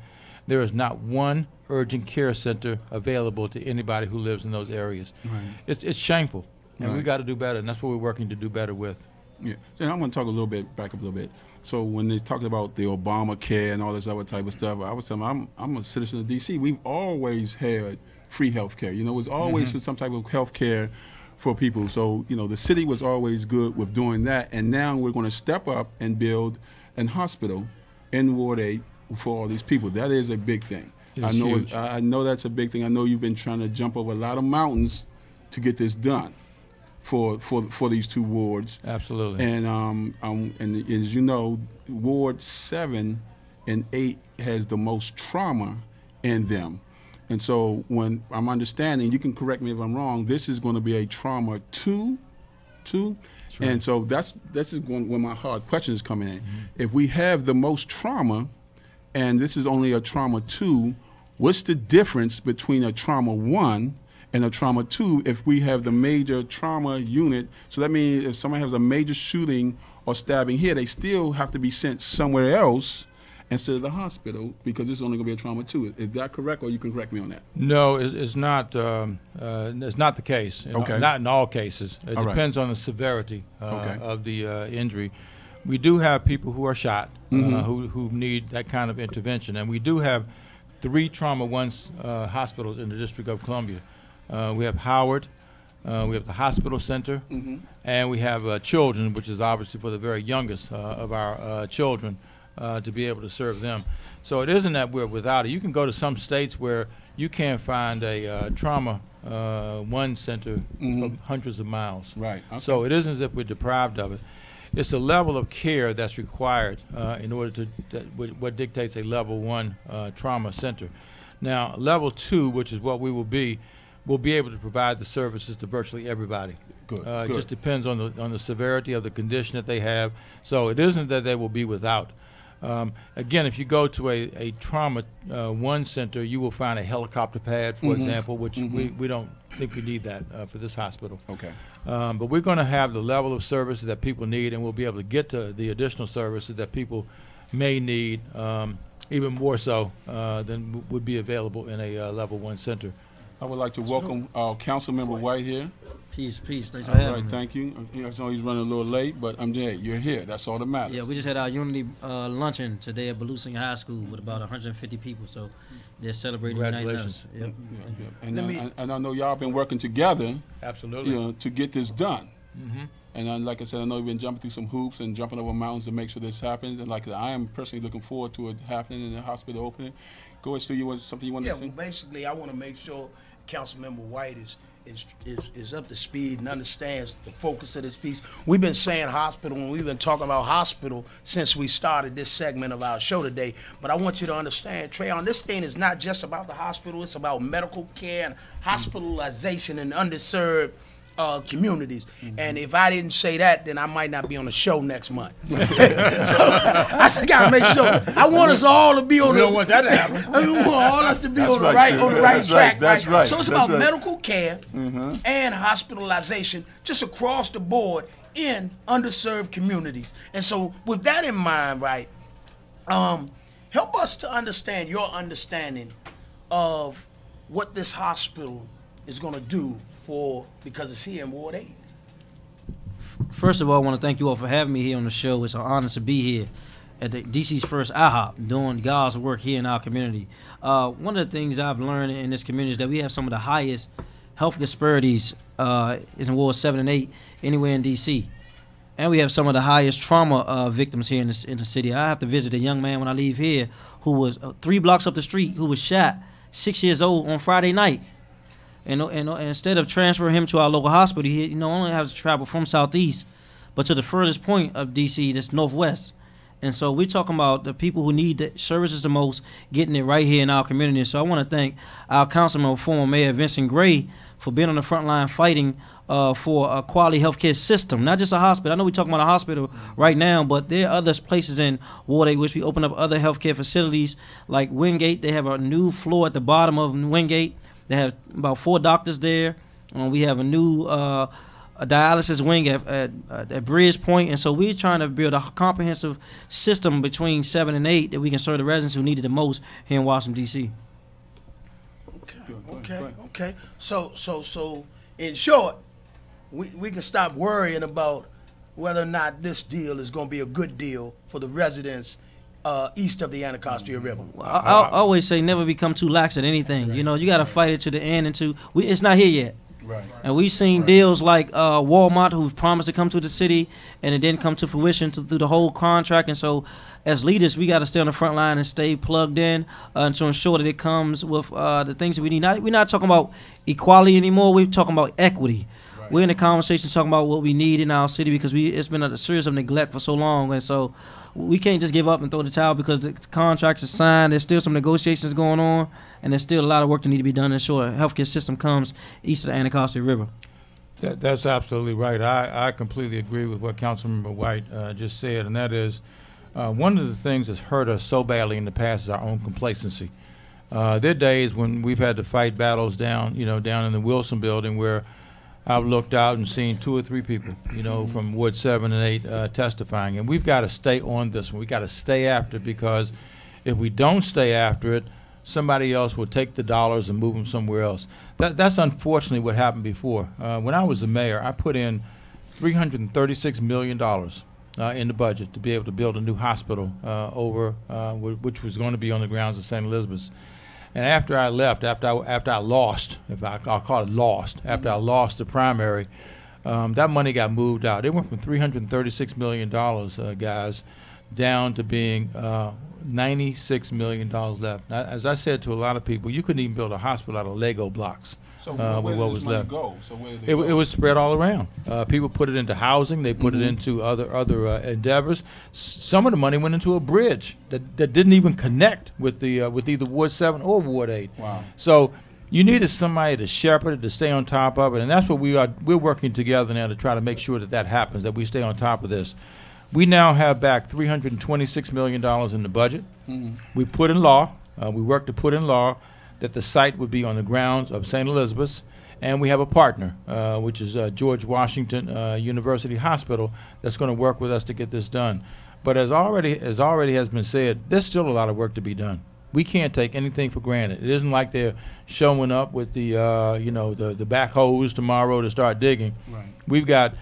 There is not one urgent care center available to anybody who lives in those areas. Right. It's shameful, and Right. we've got to do better, and that's what we're working to do better with. Yeah. So I want to talk back up a little bit. So when they talked about the Obamacare and all this other type of stuff, I was telling them I'm a citizen of D.C. We've always had free health care. It was always some type of health care for people. So, the city was always good with doing that. And now we're going to step up and build an hospital in Ward 8 for all these people. That is a big thing. It's huge. I know that's a big thing. I know you've been trying to jump over a lot of mountains to get this done for these two wards. Absolutely. And as you know, Ward 7 and 8 has the most trauma in them. And so when I'm understanding, you can correct me if I'm wrong, this is going to be a trauma 2. Right. And so this is where my hard question is coming in. If we have the most trauma and this is only a trauma 2, what's the difference between a trauma 1 and a trauma 2 if we have the major trauma unit? So that means if someone has a major shooting or stabbing here, they still have to be sent somewhere else instead of the hospital because this is only going to be a trauma 2. Is that correct, or you can correct me on that? No, it's not. It's not the case. Okay. Not in all cases. It All right. depends on the severity Okay. of the injury. We do have people who are shot who need that kind of intervention, and we do have 3 trauma 1s hospitals in the District of Columbia. We have Howard, we have the hospital center, and we have children, which is obviously for the very youngest of our children, to be able to serve them. So it isn't that we're without it. You can go to some states where you can't find a trauma one center for hundreds of miles. Right. Okay. So it isn't as if we're deprived of it. It's the level of care that's required in order to what dictates a level 1 trauma center. Now, level 2, which is what we will be able to provide the services to virtually everybody. Good. It just depends on the severity of the condition that they have. So it isn't that they will be without. Again, if you go to a trauma 1 center, you will find a helicopter pad, for example, which we don't think we need that for this hospital. Okay. But we're going to have the level of services that people need, and we'll be able to get to the additional services that people may need, even more so than would be available in a level 1 center. I would like to welcome Councilmember White here. Peace. Thanks for All having right, me. thank you. I know he's running a little late, but I'm there. You're here. That's all that matters. Yeah, we just had our unity luncheon today at Belusinger High School with about 150 people. So they're celebrating uniting us. Congratulations. Yep. And I know y'all been working together, Absolutely. to get this done. And like I said, I know you've been jumping through some hoops and jumping over mountains to make sure this happens. And like I am personally looking forward to it happening in the hospital opening. Go ahead, Stu. You want something you want to say? Well, basically, I want to make sure Councilmember White is up to speed and understands the focus of this piece. We've been saying hospital, and we've been talking about hospital since we started this segment of our show today. But I want you to understand, Trayon, this thing is not just about the hospital. It's about medical care and hospitalization in underserved communities. And if I didn't say that, then I might not be on the show next month. So I just gotta make sure. I want us all to be on. We don't want that to happen. I want all us to be on the right, right track. That's right. So it's about medical care and hospitalization just across the board in underserved communities. And so with that in mind, right, help us to understand your understanding of what this hospital is going to do because it's here in Ward 8. First of all, I want to thank you all for having me here on the show. It's an honor to be here at the DC's first IHOP, doing God's work here in our community. One of the things I've learned in this community is that we have some of the highest health disparities in Ward 7 and 8 anywhere in DC. And we have some of the highest trauma victims here in the city. I have to visit a young man when I leave here who was 3 blocks up the street who was shot, 6 years old, on Friday night. And instead of transferring him to our local hospital, he only has to travel from Southeast, but to the furthest point of DC, that's Northwest. And so we're talking about the people who need the services the most, getting it right here in our community. So I want to thank our councilman, former Mayor Vincent Gray, for being on the front line fighting for a quality healthcare system, not just a hospital. I know we're talking about a hospital right now, but there are other places in Ward 8 which we open up other healthcare facilities like Wingate. They have a new floor at the bottom of Wingate. They have about 4 doctors there. We have a new a dialysis wing at Bridge Point, and so we're trying to build a comprehensive system between 7 and 8 that we can serve the residents who need it the most here in Washington, D.C. Okay. So in short, we can stop worrying about whether or not this deal is going to be a good deal for the residents east of the Anacostia River. I always say never become too lax at anything. Right. You got to fight it to the end, and it's not here yet. Right. And we've seen deals like Walmart, who've promised to come to the city, and it didn't come to fruition through the whole contract. And so, as leaders, we got to stay on the front line and stay plugged in to ensure that it comes with the things that we need. We're not talking about equality anymore. We're talking about equity. Right. We're in the conversation talking about what we need in our city because it's been a series of neglect for so long, and so we can't just give up and throw the towel because the contract is signed. There's still some negotiations going on, and there's still a lot of work that need to be done to ensure the healthcare system comes east of the Anacostia River. That's absolutely right. I completely agree with what Councilmember White just said, and that is one of the things that's hurt us so badly in the past is our own complacency. There are days when we've had to fight battles down in the Wilson building where I've looked out and seen 2 or 3 people, from Ward 7 and 8 testifying. And we've got to stay on this one. We've got to stay after it because if we don't stay after it, somebody else will take the dollars and move them somewhere else. That's unfortunately what happened before. When I was the mayor, I put in $336 million in the budget to be able to build a new hospital which was going to be on the grounds of St. Elizabeth's. And after I left, after I lost, I'll call it lost, after I lost the primary, that money got moved out. It went from $336 million, guys, down to being $96 million left. Now, as I said to a lot of people, you couldn't even build a hospital out of Lego blocks. So with where what did was this money left. go? So where did It go? was spread all around. People put it into housing. They put it into other endeavors. Some of the money went into a bridge that didn't even connect with the with either Ward 7 or Ward 8. Wow. So you needed somebody to shepherd it, to stay on top of it, and that's what we are. We're working together now to try to make sure that happens, that we stay on top of this. We now have back $326 million in the budget. We put in law. We worked to put in law that the site would be on the grounds of St. Elizabeth's, and we have a partner, which is George Washington University Hospital, that's going to work with us to get this done. But as already has been said, there's still a lot of work to be done. We can't take anything for granted. It isn't like they're showing up with the the backhoes tomorrow to start digging. Right. We've got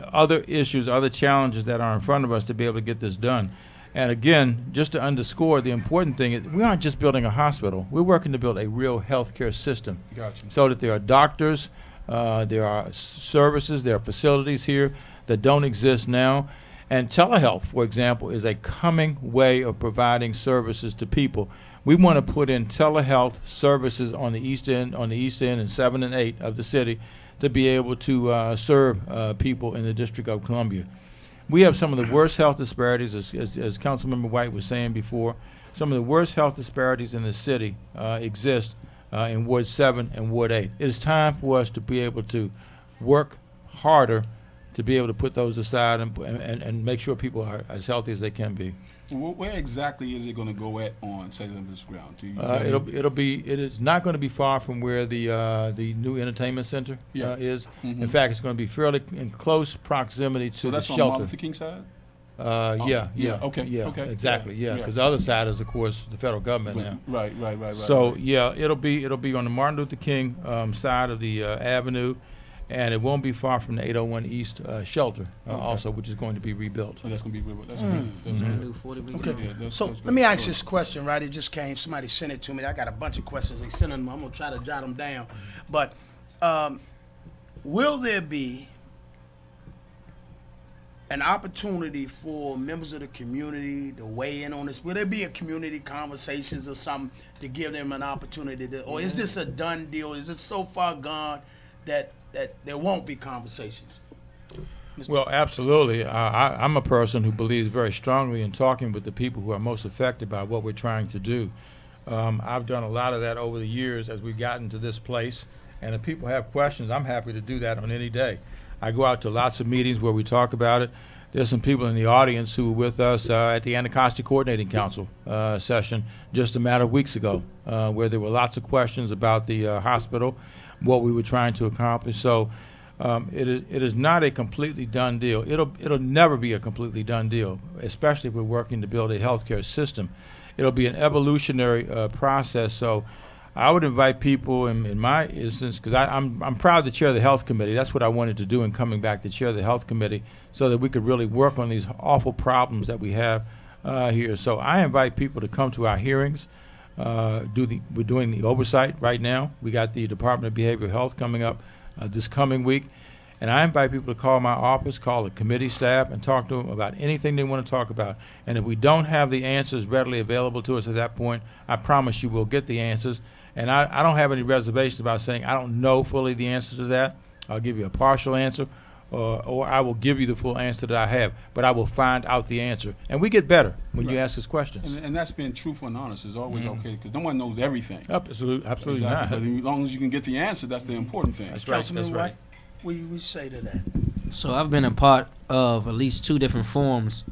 other issues, other challenges that are in front of us to be able to get this done. And again, just to underscore, the important thing is we aren't just building a hospital. We're working to build a real healthcare system. Gotcha. So that there are doctors, there are services, there are facilities here that don't exist now. And telehealth, for example, is a coming way of providing services to people. We want to put in telehealth services on the East End, and 7 and 8 of the city to be able to serve people in the District of Columbia. We have some of the worst health disparities, as Councilmember White was saying before. Some of the worst health disparities in the city exist in Ward 7 and Ward 8. It is time for us to be able to work harder to be able to put those aside and make sure people are as healthy as they can be. Where exactly is it going to go at on St. Elizabeth's ground? It is not going to be far from where the new entertainment center is. In fact, it's going to be fairly in close proximity to the shelter. So that's on Martin Luther King side? Okay, exactly, because the other side is, of course, the federal government now. Right. So it'll be on the Martin Luther King side of the avenue, and it won't be far from the 801 East shelter also, which is going to be rebuilt. Oh, that's going to be rebuilt. That's Okay. So let me ask this question, right? It just came. Somebody sent it to me. I got a bunch of questions. They sent them. I'm going to try to jot them down. But will there be an opportunity for members of the community to weigh in on this? Will there be a community conversations or something to give them an opportunity to, or is this a done deal? Is it so far gone that there won't be conversations? Well, absolutely. I'm a person who believes very strongly in talking with the people who are most affected by what we're trying to do. I've done a lot of that over the years as we've gotten to this place, and if people have questions, I'm happy to do that on any day. I go out to lots of meetings where we talk about it. There's some people in the audience who were with us at the Anacostia Coordinating Council session just a matter of weeks ago, where there were lots of questions about the hospital, what we were trying to accomplish. So it is not a completely done deal. It'll never be a completely done deal, especially if we're working to build a healthcare system. It'll be an evolutionary process. So I would invite people in my instance, because I'm proud to chair the health committee. That's what I wanted to do in coming back to chair the health committee, so that we could really work on these awful problems that we have here. So I invite people to come to our hearings. We're doing the oversight right now. We got the Department of Behavioral Health coming up this coming week. And I invite people to call my office, call the committee staff, and talk to them about anything they want to talk about. And if we don't have the answers readily available to us at that point, I promise you we'll get the answers. And I don't have any reservations about saying I don't know fully the answer to that. I'll give you a partial answer, or I will give you the full answer that I have, but I will find out the answer. And we get better when you ask us questions. And that's being truthful and honest is always okay, because no one knows everything. Absolutely Exactly. not. But as long as you can get the answer, that's the important thing. That's right. Councilman White, what do you say to that? So I've been a part of at least 2 different forums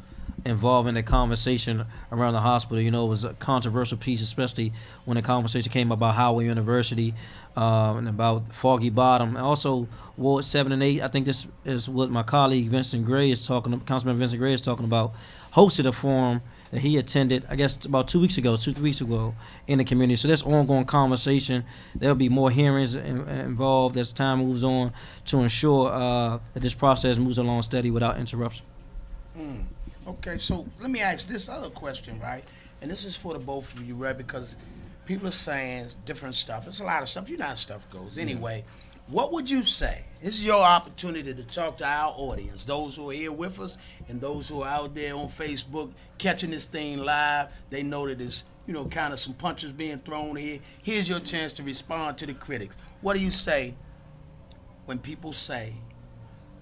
involving the conversation around the hospital. You know, it was a controversial piece, especially when the conversation came about Howard University and about Foggy Bottom. And also Ward 7 and 8, I think this is what my colleague Vincent Gray is talking about, Councilman Vincent Gray is talking about, hosted a forum that he attended, I guess, about 2 weeks ago, 2-3 weeks ago, in the community. So there's ongoing conversation. There'll be more hearings involved as time moves on to ensure that this process moves along steady without interruption. Okay, so let me ask this other question, right? And this is for the both of you, right? Because people are saying different stuff. It's a lot of stuff. You know how stuff goes anyway. what would you say? This is your opportunity to talk to our audience, those who are here with us and those who are out there on Facebook catching this thing live. They know that it's, you know, kind of some punches being thrown here. Here's your chance to respond to the critics. What do you say when people say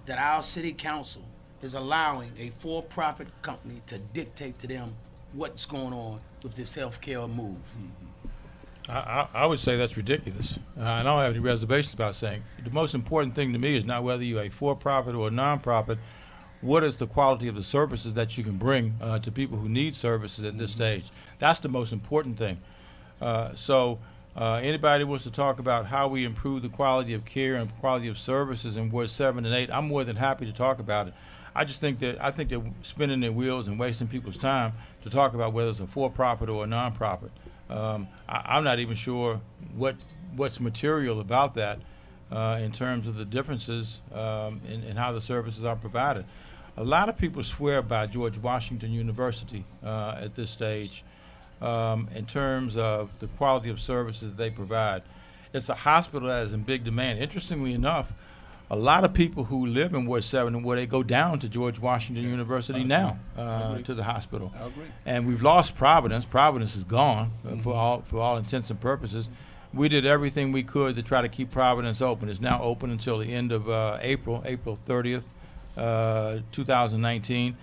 that our city council is allowing a for-profit company to dictate to them what's going on with this healthcare move? I would say that's ridiculous. I don't have any reservations about saying. The most important thing to me is not whether you're a for-profit or a non-profit. What is the quality of the services that you can bring to people who need services at this stage? That's the most important thing. So anybody wants to talk about how we improve the quality of care and quality of services in Ward 7 and 8, I'm more than happy to talk about it. I think they're spinning their wheels and wasting people's time to talk about whether it's a for-profit or a non-profit. I'm not even sure what's material about that in terms of the differences in how the services are provided. A lot of people swear by George Washington University at this stage in terms of the quality of services they provide. It's a hospital that is in big demand. Interestingly enough, a lot of people who live in Ward 7 and Ward 8 go down to George Washington University now to the hospital. I agree. And we've lost Providence. Providence is gone for all intents and purposes. We did everything we could to try to keep Providence open. It's now open until the end of April 30th, 2019.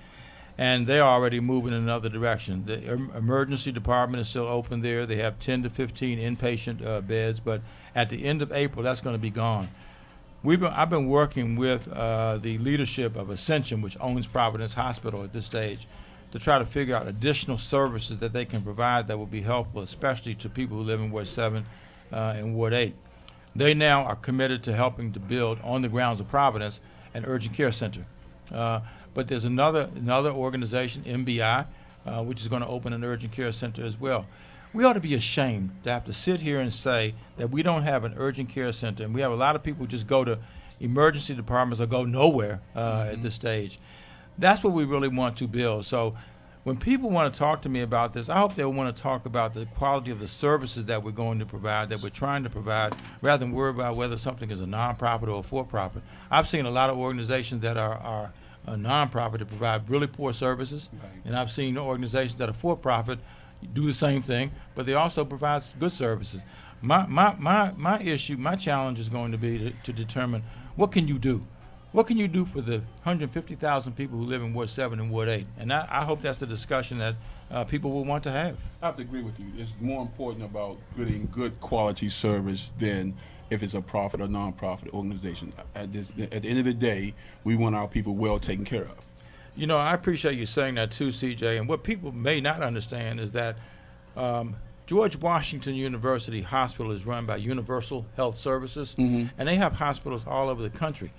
And they're already moving in another direction. The emergency department is still open there. They have 10 to 15 inpatient beds, but at the end of April, that's going to be gone. I've been working with the leadership of Ascension, which owns Providence Hospital at this stage, to try to figure out additional services that they can provide that will be helpful, especially to people who live in Ward 7 and Ward 8. They now are committed to helping to build, on the grounds of Providence, an urgent care center. But there's another organization, MBI, which is going to open an urgent care center as well. We ought to be ashamed to have to sit here and say that we don't have an urgent care center, and we have a lot of people who just go to emergency departments or go nowhere at this stage. That's what we really want to build. So when people want to talk to me about this, I hope they'll want to talk about the quality of the services that we're going to provide, that we're trying to provide, rather than worry about whether something is a nonprofit or a for-profit. I've seen a lot of organizations that are a nonprofit that provide really poor services, and I've seen organizations that are for-profit do the same thing, but they also provide good services. My issue, my challenge is going to be to determine what can you do? What can you do for the 150,000 people who live in Ward 7 and Ward 8? And I hope that's the discussion that people will want to have. I have to agree with you. It's more important about getting good quality service than if it's a profit or non-profit organization. At the end of the day, we want our people well taken care of. You know, I appreciate you saying that too, CJ. And what people may not understand is that George Washington University Hospital is run by Universal Health Services, and they have hospitals all over the country.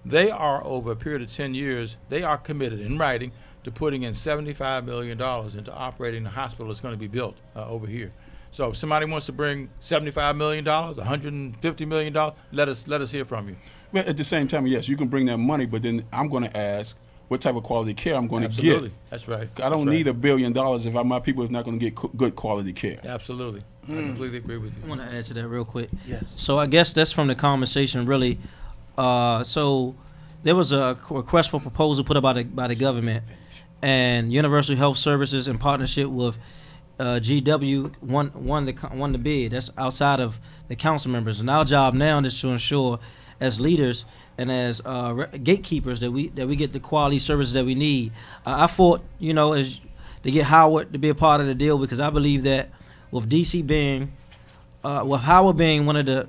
They are, over a period of 10 years, they are committed in writing to putting in $75 million into operating the hospital that's going to be built over here. So if somebody wants to bring $75 million, $150 million, let us hear from you. But at the same time, yes, you can bring that money, but then I'm going to ask what type of quality care I'm going to get. Absolutely, that's right. I don't need $1 billion if my people is not going to get good quality care. Absolutely, I completely agree with you. I want to add to that real quick. Yes. So I guess that's from the conversation, really. So there was a request for proposal put up by the government, and Universal Health Services, in partnership with GW, won the bid. That's outside of the council members, and our job now is to ensure, as leaders and as gatekeepers, that we get the quality services that we need. I fought, as to get Howard to be a part of the deal, because I believe that with DC being, with Howard being one of the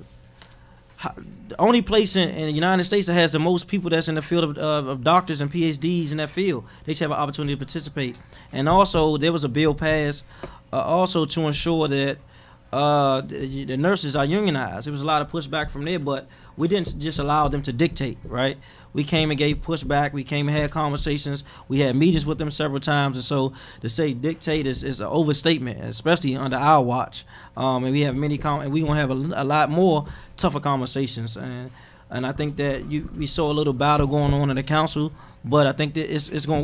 only place in the United States that has the most people that's in the field of doctors and PhDs in that field, they should have an opportunity to participate. And also, there was a bill passed also to ensure that the nurses are unionized. There was a lot of pushback from there, but we didn't just allow them to dictate, right? We came and gave pushback. We came and had conversations. We had meetings with them several times. And so to say dictate is an overstatement, especially under our watch. And we have many, and we're going to have a lot more tougher conversations. And I think that we saw a little battle going on in the council, but I think that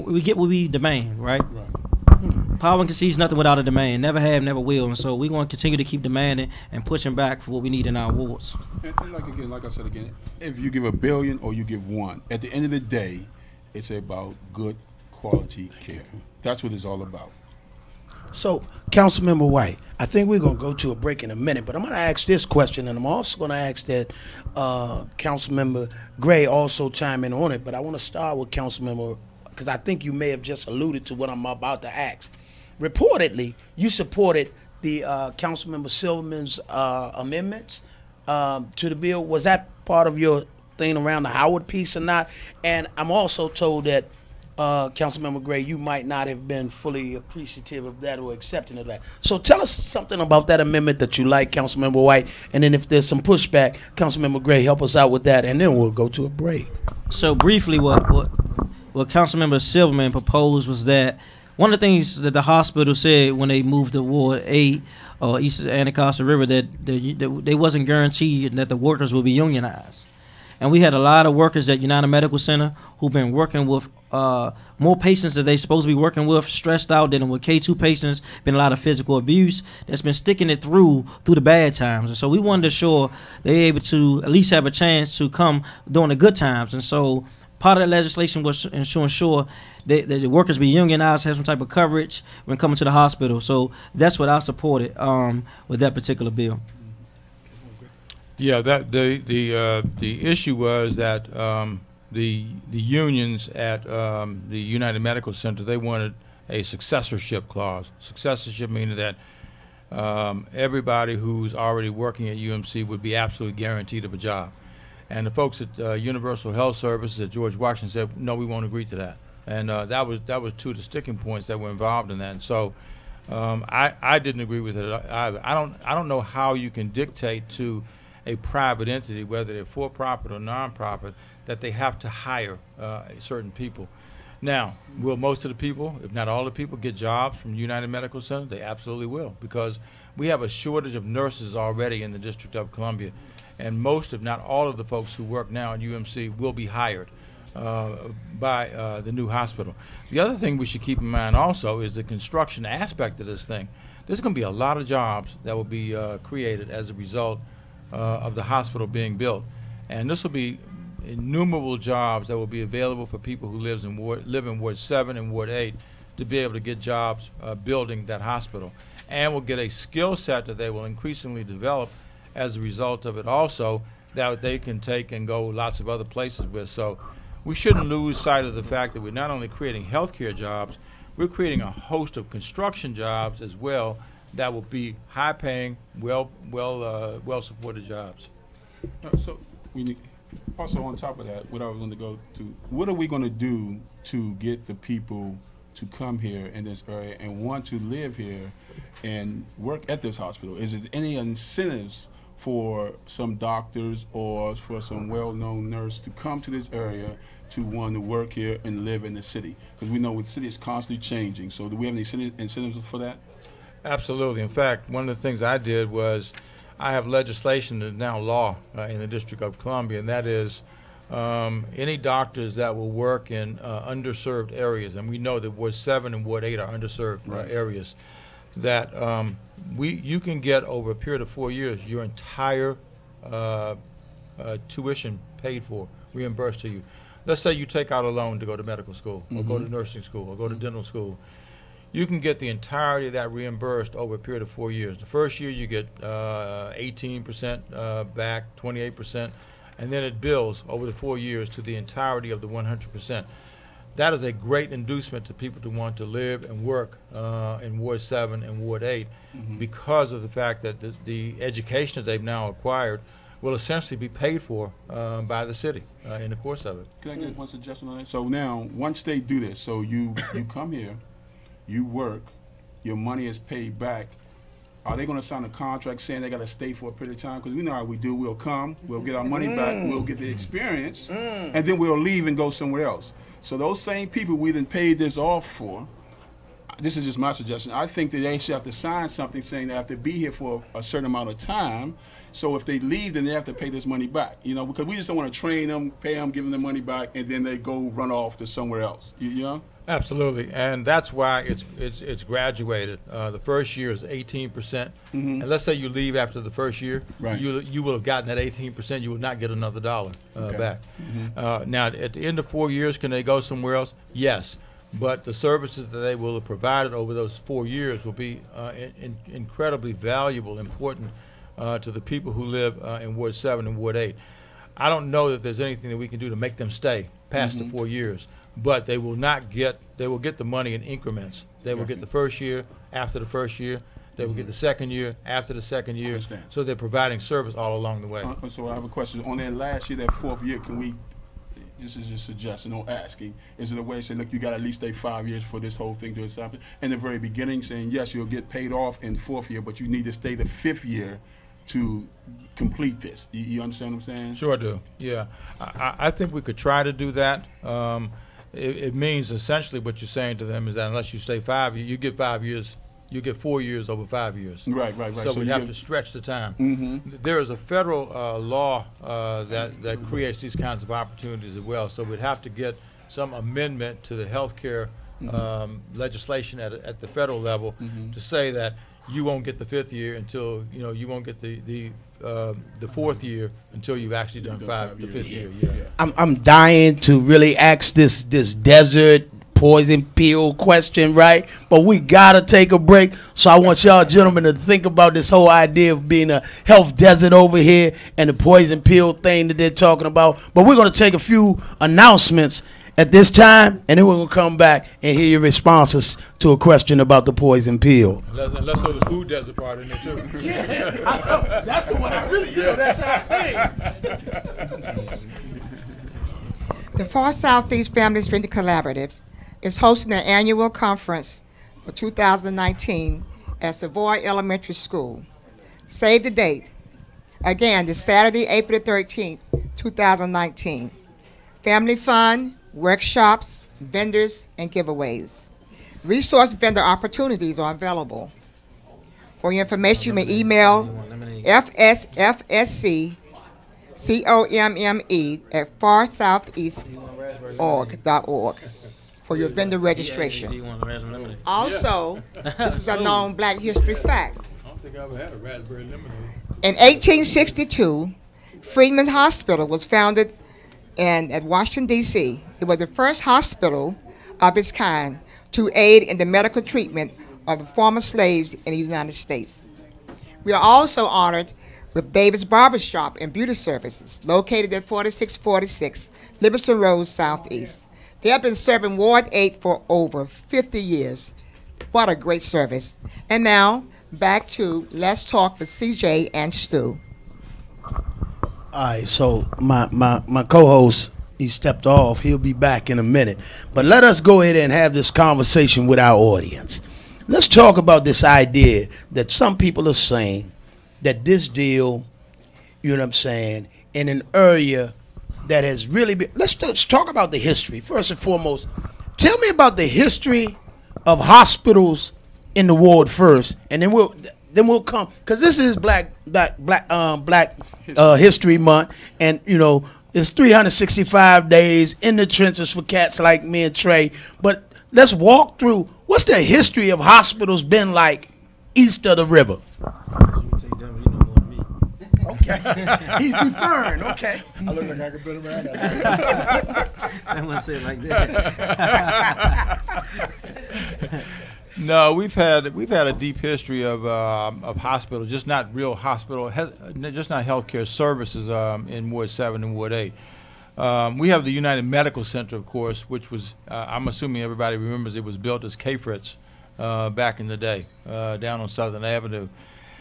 we get what we demand, right? Right. power concedes nothing without a demand. Never have, never will. And so we're going to continue to keep demanding and pushing back for what we need in our wards. And like I said again, if you give $1 billion or you give one, at the end of the day, it's about good quality care. That's what it's all about. So, Councilmember White, I think we're going to go to a break in a minute, but I'm going to ask this question, and I'm also going to ask that Councilmember Gray also chime in on it, but I want to start with Councilmember, because I think you may have just alluded to what I'm about to ask. Reportedly, you supported the Councilmember Silverman's amendments to the bill. Was that part of your thing around the Howard piece or not? And I'm also told that Councilmember Gray, you might not have been fully appreciative of that or accepting of that. So tell us something about that amendment that you like, Councilmember White, and then if there's some pushback, Councilmember Gray, help us out with that, and then we'll go to a break. So briefly, what Councilmember Silverman proposed was that one of the things that the hospital said when they moved to Ward 8 or east of the Anacostia River, that they wasn't guaranteed that the workers would be unionized. And we had a lot of workers at United Medical Center who've been working with more patients that they supposed to be working with, stressed out, dealing with K2 patients, been a lot of physical abuse that's been sticking it through the bad times. And so we wanted to ensure they're able to at least have a chance to come during the good times. And so part of the legislation was to ensure that the workers be unionized, have some type of coverage when coming to the hospital. So that's what I supported with that particular bill. Yeah, that the issue was that the unions at the United Medical Center, they wanted a successorship clause. Successorship meaning that everybody who's already working at UMC would be absolutely guaranteed of a job. And the folks at Universal Health Services at George Washington said, no, we won't agree to that. And that was two of the sticking points that were involved in that. And so I didn't agree with it either. I don't know how you can dictate to a private entity, whether they're for-profit or non-profit, that they have to hire certain people. Now, will most of the people, if not all the people, get jobs from United Medical Center? They absolutely will, because we have a shortage of nurses already in the District of Columbia, and most, if not all, of the folks who work now at UMC will be hired by the new hospital. The other thing we should keep in mind also is the construction aspect of this thing. There's going to be a lot of jobs that will be created as a result of the hospital being built, and this will be innumerable jobs that will be available for people who live in Ward 7 and Ward 8 to be able to get jobs building that hospital, and will get a skill set that they will increasingly develop as a result of it also, that they can take and go lots of other places with. So we shouldn't lose sight of the fact that we're not only creating healthcare jobs, we're creating a host of construction jobs as well that will be high-paying, well-supported jobs. So also on top of that, what I was going to go to, what are we going to do to get the people to come here in this area and want to live here and work at this hospital? Is there any incentives for some doctors or for some well-known nurse to come to this area to want to work here and live in the city? Because we know the city is constantly changing. So do we have any incentives for that? Absolutely. In fact, one of the things I did was I have legislation that is now law in the District of Columbia, and that is any doctors that will work in underserved areas, and we know that Ward 7 and Ward 8 are underserved areas, that you can get over a period of 4 years your entire tuition paid for, reimbursed to you. Let's say you take out a loan to go to medical school, or go to nursing school, or go to dental school. You can get the entirety of that reimbursed over a period of 4 years. The first year you get 18% back, 28%, and then it builds over the 4 years to the entirety of the 100%. That is a great inducement to people to want to live and work in Ward 7 and Ward 8 because of the fact that the education that they've now acquired will essentially be paid for by the city in the course of it. Can I get one suggestion on that? So now, once they do this, so you come here, you work, your money is paid back. Are they going to sign a contract saying they got to stay for a period of time? Because we know how we do. We'll come, we'll get our money back, we'll get the experience, and then we'll leave and go somewhere else. So those same people we then paid this off for, this is just my suggestion, I think that they should have to sign something saying they have to be here for a certain amount of time. So if they leave, then they have to pay this money back, you know, because we just don't want to train them, pay them, give them the money back, and then they go run off to somewhere else, you know? Absolutely, and that's why it's graduated. The first year is 18%, and let's say you leave after the first year, Right. you will have gotten that 18%. You will not get another dollar back. Now, at the end of 4 years, can they go somewhere else? Yes, but the services that they will have provided over those 4 years will be incredibly valuable, important to the people who live in Ward 7 and Ward 8. I don't know that there's anything that we can do to make them stay past the 4 years. But they will not get. They will get the money in increments. They will get the first year, after the first year. They will get the second year, after the second year. Understand. So they're providing service all along the way. So I have a question. On that last year, that 4th year, can we, this is a suggestion, no asking, is it a way to say, look, you got to at least stay 5 years for this whole thing to establish? In the very beginning, saying, yes, you'll get paid off in 4th year, but you need to stay the 5th year to complete this. You understand what I'm saying? Sure do. Yeah, I think we could try to do that. It means essentially what you're saying to them is that unless you stay 5 years, you get 5 years. You get 4 years over 5 years. Right. So we have to stretch the time. There is a federal law that creates these kinds of opportunities as well. So we'd have to get some amendment to the health care legislation at the federal level to say that you won't get the 5th year until you won't get the 4th year until you've actually done the 5th year. Yeah. I'm dying to really ask this desert poison pill question, right? But we gotta take a break. So I want y'all gentlemen to think about this whole idea of being a health desert over here and the poison pill thing that they're talking about. But we're gonna take a few announcements at this time, and then we're going to come back and hear your responses to a question about the poison pill. Let's throw the food desert part in there, too. Yeah, I know. That's the one I really, that's our thing. The Far Southeast Family Strength Collaborative is hosting an annual conference for 2019 at Savoy Elementary School. Save the date. Again, this Saturday, April 13th, 2019. Family fun, workshops, vendors, and giveaways. Resource vendor opportunities are available. For your information, you may email fsfsccome@farsoutheast.org for your vendor registration. Also, this is a known Black history fact. I don't think I ever had a raspberry lemonade. In 1862, Freedman Hospital was founded at Washington, D.C. It was the first hospital of its kind to aid in the medical treatment of the former slaves in the United States. We are also honored with Davis Barbershop and Beauty Services, located at 4646 Livingston Road, Southeast. They have been serving Ward 8 for over 50 years. What a great service. And now, back to Let's Talk with CJ and Stu. All right, so my co-host, he stepped off. He'll be back in a minute. But let us go ahead and have this conversation with our audience. Let's talk about this idea that some people are saying that this deal, you know what I'm saying, in an area that has really been, let's talk about the history. First and foremost, tell me about the history of hospitals in the ward first, and then we'll come, because this is Black History Month, and it's 365 days in the trenches for cats like me and Trey. But let's walk through, what's the history of hospitals been like east of the river? Okay, he's deferring. Okay, I look like I could put him around. I want to say it like that. No, we've had a deep history of hospitals, just not real hospital, just not healthcare services in Ward 7 and Ward 8. We have the United Medical Center, of course, which was, I'm assuming everybody remembers, it was built as K-Fritz back in the day, down on Southern Avenue.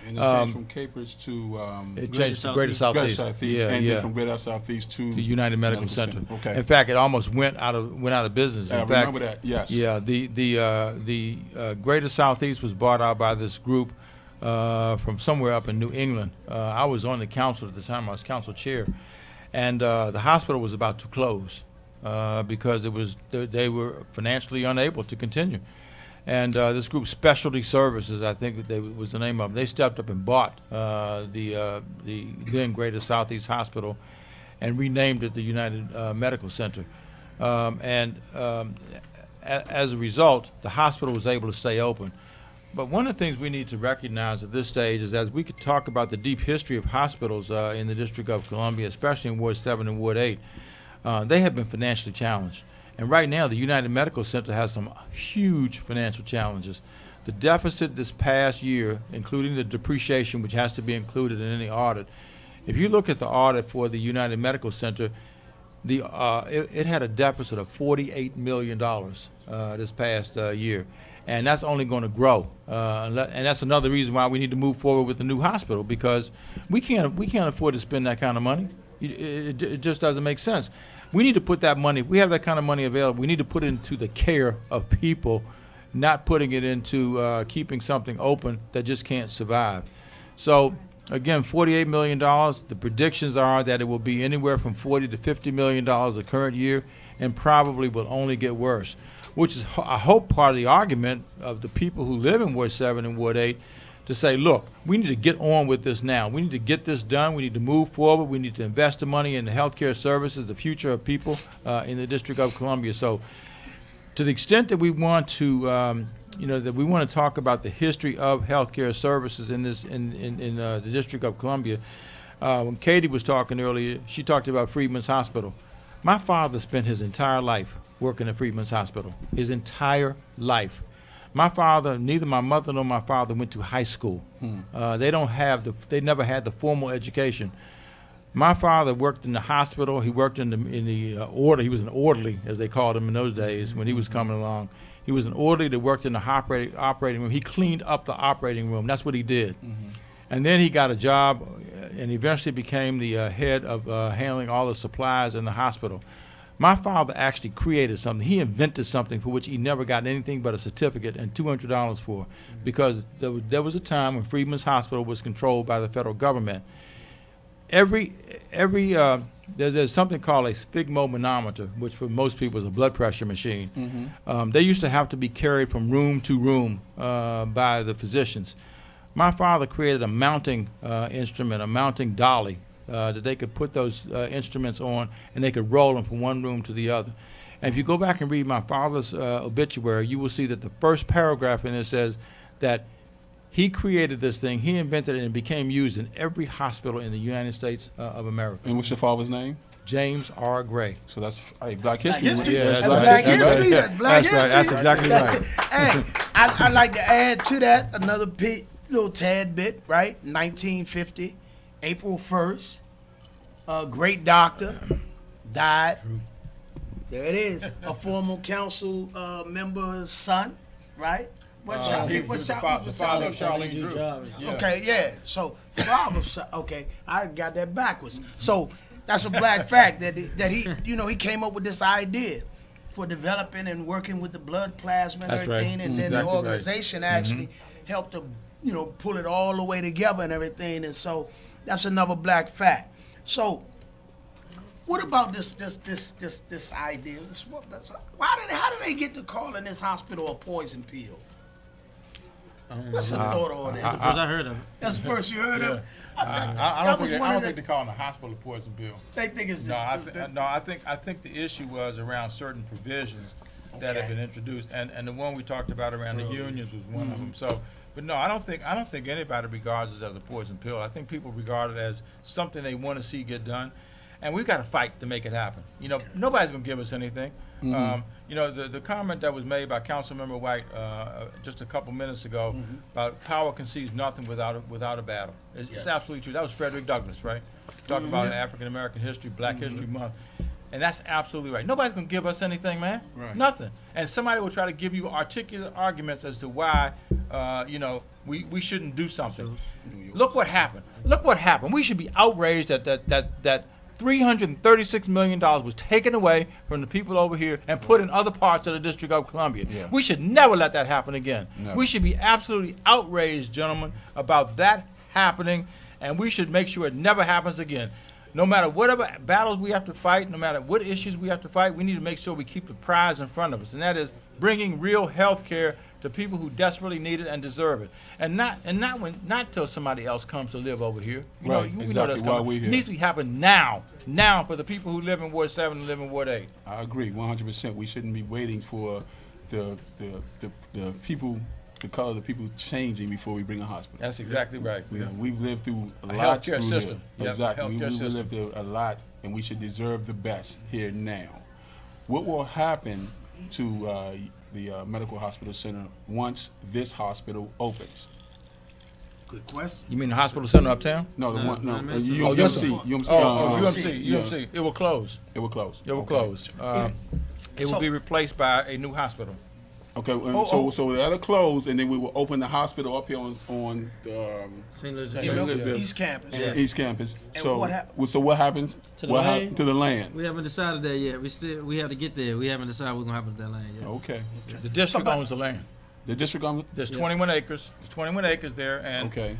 And it changed from Cambridge to it changed to Greater Southeast. Yeah, and then from Greater Southeast to United Medical Center. Okay. In fact, it almost went out of business. I remember that. Yes. Yeah. The Greater Southeast was bought out by this group from somewhere up in New England. I was on the council at the time. I was council chair, and the hospital was about to close because they were financially unable to continue. And this group, Specialty Services, I think was the name of them, they stepped up and bought the then Greater Southeast Hospital and renamed it the United Medical Center. And as a result, the hospital was able to stay open. But one of the things we need to recognize at this stage is, as we could talk about the deep history of hospitals in the District of Columbia, especially in Ward 7 and Ward 8, they have been financially challenged. And right now, the United Medical Center has some huge financial challenges. The deficit this past year, including the depreciation, which has to be included in any audit, if you look at the audit for the United Medical Center, it had a deficit of $48 million this past year. And that's only going to grow, and that's another reason why we need to move forward with the new hospital, because we can't afford to spend that kind of money. It just doesn't make sense. We need to put that money. If we have that kind of money available, we need to put it into the care of people, not putting it into keeping something open that just can't survive. So again, $48 million. The predictions are that it will be anywhere from $40 to $50 million the current year, and probably will only get worse, which is, I hope, part of the argument of the people who live in Ward 7 and Ward 8 to say, look, we need to get on with this now. We need to get this done. We need to move forward. We need to invest the money in the healthcare services, the future of people in the District of Columbia. So to the extent that we want to, that we want to talk about the history of healthcare services in the District of Columbia, when Katie was talking earlier, she talked about Freedman's Hospital. My father spent his entire life working at Freedman's Hospital, his entire life. My father, neither my mother nor my father went to high school. They never had the formal education. My father worked in the hospital. He worked in the order. He was an orderly, as they called him in those days when he was coming along. He was an orderly that worked in the operating room. He cleaned up the operating room. That's what he did. And then he got a job and eventually became the head of handling all the supplies in the hospital. My father actually created something. He invented something for which he never got anything but a certificate and $200 for, because there was a time when Freedman's Hospital was controlled by the federal government. There's something called a sphygmomanometer, which for most people is a blood pressure machine. They used to have to be carried from room to room by the physicians. My father created a mounting instrument, a mounting dolly, that they could put those instruments on and they could roll them from one room to the other. And if you go back and read my father's obituary, you will see that the first paragraph in it says that he created this thing, he invented it, and it became used in every hospital in the United States of America. And what's your father's name? James R. Gray. So that's Black History. Yeah, That's Black History. That's Black History. Right. That's exactly right. Hey, I'd like to add to that another little tad bit, right? 1950. April 1st, a great doctor died. There it is. A former council member's son, right? He was the father of Charlene Drew. Okay, yeah. So, okay, I got that backwards. So that's a black fact that he came up with this idea for developing and working with the blood plasma and everything, and then the organization actually helped to pull it all the way together and everything. And so that's another black fact. So what about this idea? How did they get to calling this hospital a poison pill? What's the thought on that? That's the first I heard of it. That's the first you heard of it? I don't think they're calling the hospital a poison pill. They think it's I think the issue was around certain provisions that have been introduced, and the one we talked about around the unions was one of them. So, but no, I don't think anybody regards it as a poison pill. I think people regard it as something they want to see get done, and we've got to fight to make it happen. Nobody's going to give us anything. The comment that was made by Councilmember White just a couple minutes ago about power concedes nothing without a battle. It's absolutely true. That was Frederick Douglass, right? Talking about African American history, Black History Month. And that's absolutely right. Nobody's going to give us anything, man. Right. Nothing. And somebody will try to give you articulate arguments as to why, we shouldn't do something. Look what happened. Look what happened. We should be outraged that $336 million was taken away from the people over here and put in other parts of the District of Columbia. Yeah. We should never let that happen again. Never. We should be absolutely outraged, gentlemen, about that happening, and we should make sure it never happens again. No matter whatever battles we have to fight, no matter what issues we have to fight, we need to make sure we keep the prize in front of us, and that is bringing real health care to people who desperately need it and deserve it, and not till somebody else comes to live over here. We know that's coming. It needs to be happening now for the people who live in Ward 7 and live in Ward 8. I agree 100%. We shouldn't be waiting for the people, the color of the people changing before we bring a hospital. That's exactly right. We've lived through a lot healthcare through system. Here. Yep, Exactly. healthcare We system. lived through a lot, and we should deserve the best here now. What will happen to the medical hospital center once this hospital opens? Good question. You mean the hospital center uptown? No, the one, no, no, UMC. UMC. UMC. It will close. It will close. It will close. It will be replaced by a new hospital. Okay, so that'll close, and then we will open the hospital up here on the St. Louis. East Campus. East Campus. And So what happens? To the What land? happens to the land? We haven't decided that yet. We have to get there. We haven't decided what's gonna happen to that land yet. Okay. The district owns the land. The district on. There's 21 acres. There's 21 acres there, and Okay.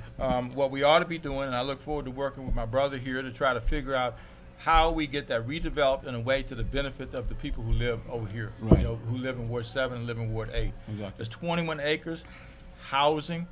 What we ought to be doing, and I look forward to working with my brother here to try to figure out how we get that redeveloped in a way to the benefit of the people who live over here, Right. who live in Ward 7 and live in Ward 8. Exactly. There's 21 acres, housing,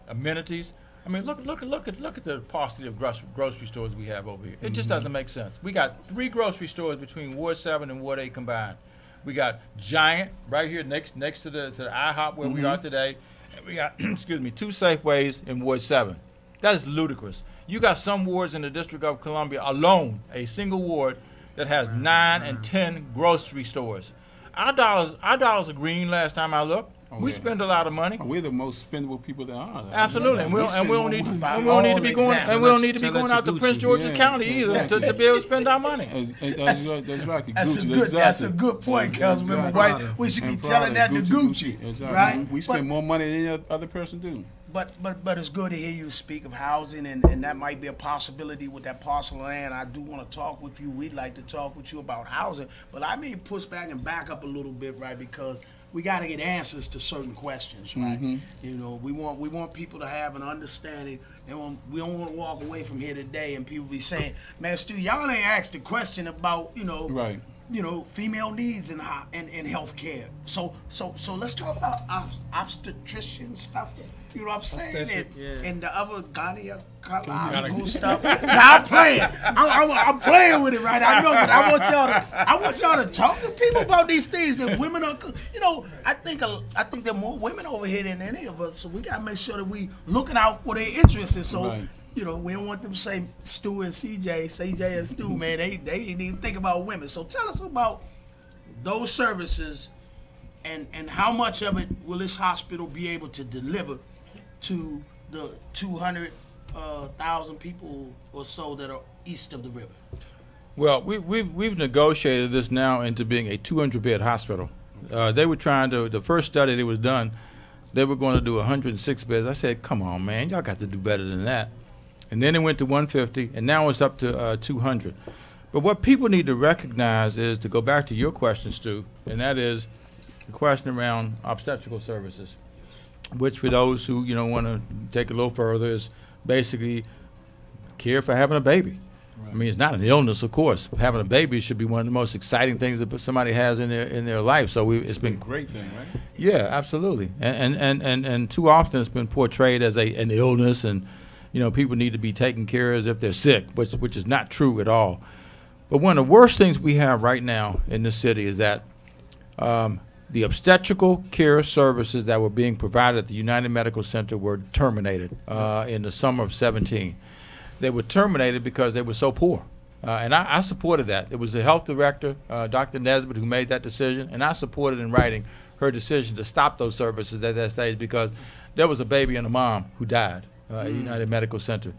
amenities. I mean, look at the paucity of grocery stores we have over here. It just doesn't make sense. We got 3 grocery stores between Ward 7 and Ward 8 combined. We got Giant right here next to the IHOP where we are today, and we got 2 Safeways in Ward 7. That is ludicrous. You got some wards in the District of Columbia alone, a single ward that has 9 and 10 grocery stores. Our dollars are green. Last time I looked, we spend a lot of money. We're the most spendable people there are. Absolutely, and we don't need to be going out to Prince Gucci. George's Yeah. County either to be able to spend our money. That's right. That's a good point, Councilmember White. We should be telling that to Gucci, Exactly. right? We spend more money than any other person do. But it's good to hear you speak of housing, and that might be a possibility with that parcel of land. I do want to talk with you. We'd like to talk with you about housing, but I may push back and back up a little bit, right? Because we got to get answers to certain questions, right? You know, we want people to have an understanding. And we don't want to walk away from here today and people be saying, "Man, Stu, y'all ain't asked a question about Right. Female needs in health care. So let's talk about obstetrician stuff. You know what I'm saying? And the other gynecological stuff. Now I'm playing. I'm playing with it, right? I know, but I want y'all to talk to people about these things. That women are, I think there are more women over here than any of us. So we gotta make sure that we looking out for their interests. And so. Right. We don't want them to say Stu and CJ and Stu, man. They didn't even think about women. So tell us about those services and how much of it will this hospital be able to deliver to the 200,000 people or so that are east of the river? Well, we've negotiated this now into being a 200-bed hospital. They were trying to, the first study that was done, they were going to do 106 beds. I said, come on, man, y'all got to do better than that. And then it went to 150, and now it's up to 200. But what people need to recognize is, to go back to your question, Stu, and that is the question around obstetrical services, which for those who want to take it a little further is basically care for having a baby. Right. I mean, it's not an illness, of course. Having a baby should be one of the most exciting things that somebody has in their life. So it's been a great thing, right? Yeah, absolutely. And too often it's been portrayed as an illness, and people need to be taken care of as if they're sick, which is not true at all. But one of the worst things we have right now in this city is that the obstetrical care services that were being provided at the United Medical Center were terminated in the summer of 2017. They were terminated because they were so poor. And I supported that. It was the health director, Dr. Nesbitt, who made that decision, and I supported in writing her decision to stop those services at that stage because there was a baby and a mom who died at United Medical Center.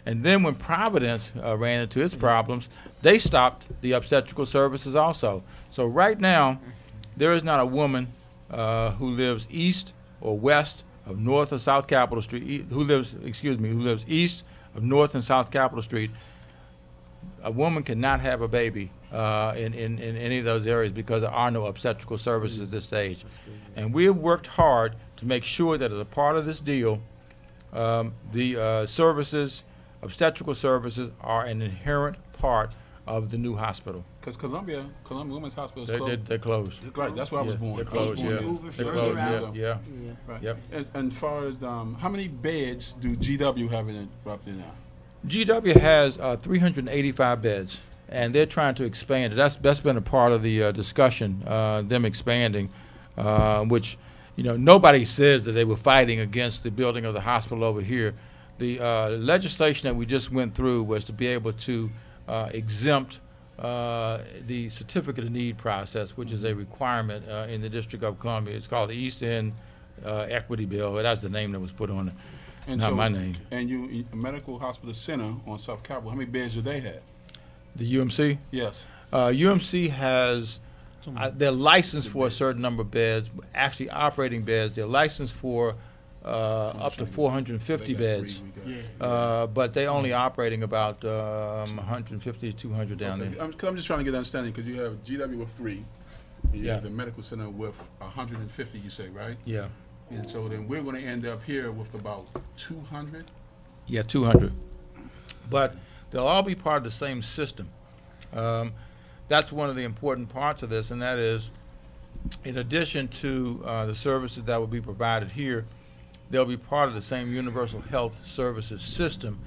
And then when Providence ran into its problems, they stopped the obstetrical services also. So right now, there is not a woman who lives east or west of North or South Capitol Street, who lives east of North and South Capitol Street. A woman cannot have a baby in any of those areas because there are no obstetrical services at this stage. And we have worked hard to make sure that as a part of this deal, the services, obstetrical services, are an inherent part of the new hospital. Because Columbia Women's Hospital is closed. They're closed. Right, that's where I was born. They're closed, yeah. They're closed, yeah. Right. Yep. And as far as how many beds do GW have in it roughly now? GW has 385 beds, and they're trying to expand it. That's been a part of the discussion, them expanding. which, nobody says that they were fighting against the building of the hospital over here. The legislation that we just went through was to be able to exempt the certificate of need process, which is a requirement in the District of Columbia. It's called the East End Equity Bill. That's the name that was put on it, And not so, my name. And you, Medical Hospital Center on South Capitol, how many beds do they have? The UMC? Yes. UMC has, they're licensed for a certain number of beds, actually operating beds. They're licensed for up to 450 beds, but they only operating about 150 to 200 down there. I'm just trying to get an understanding, because you have GW with 3, and you Yeah. have the medical center with 150, you say, right? Yeah. And so then we're going to end up here with about 200? Yeah, 200. But they'll all be part of the same system. That's one of the important parts of this, and that is, in addition to the services that will be provided here, they'll be part of the same universal health services system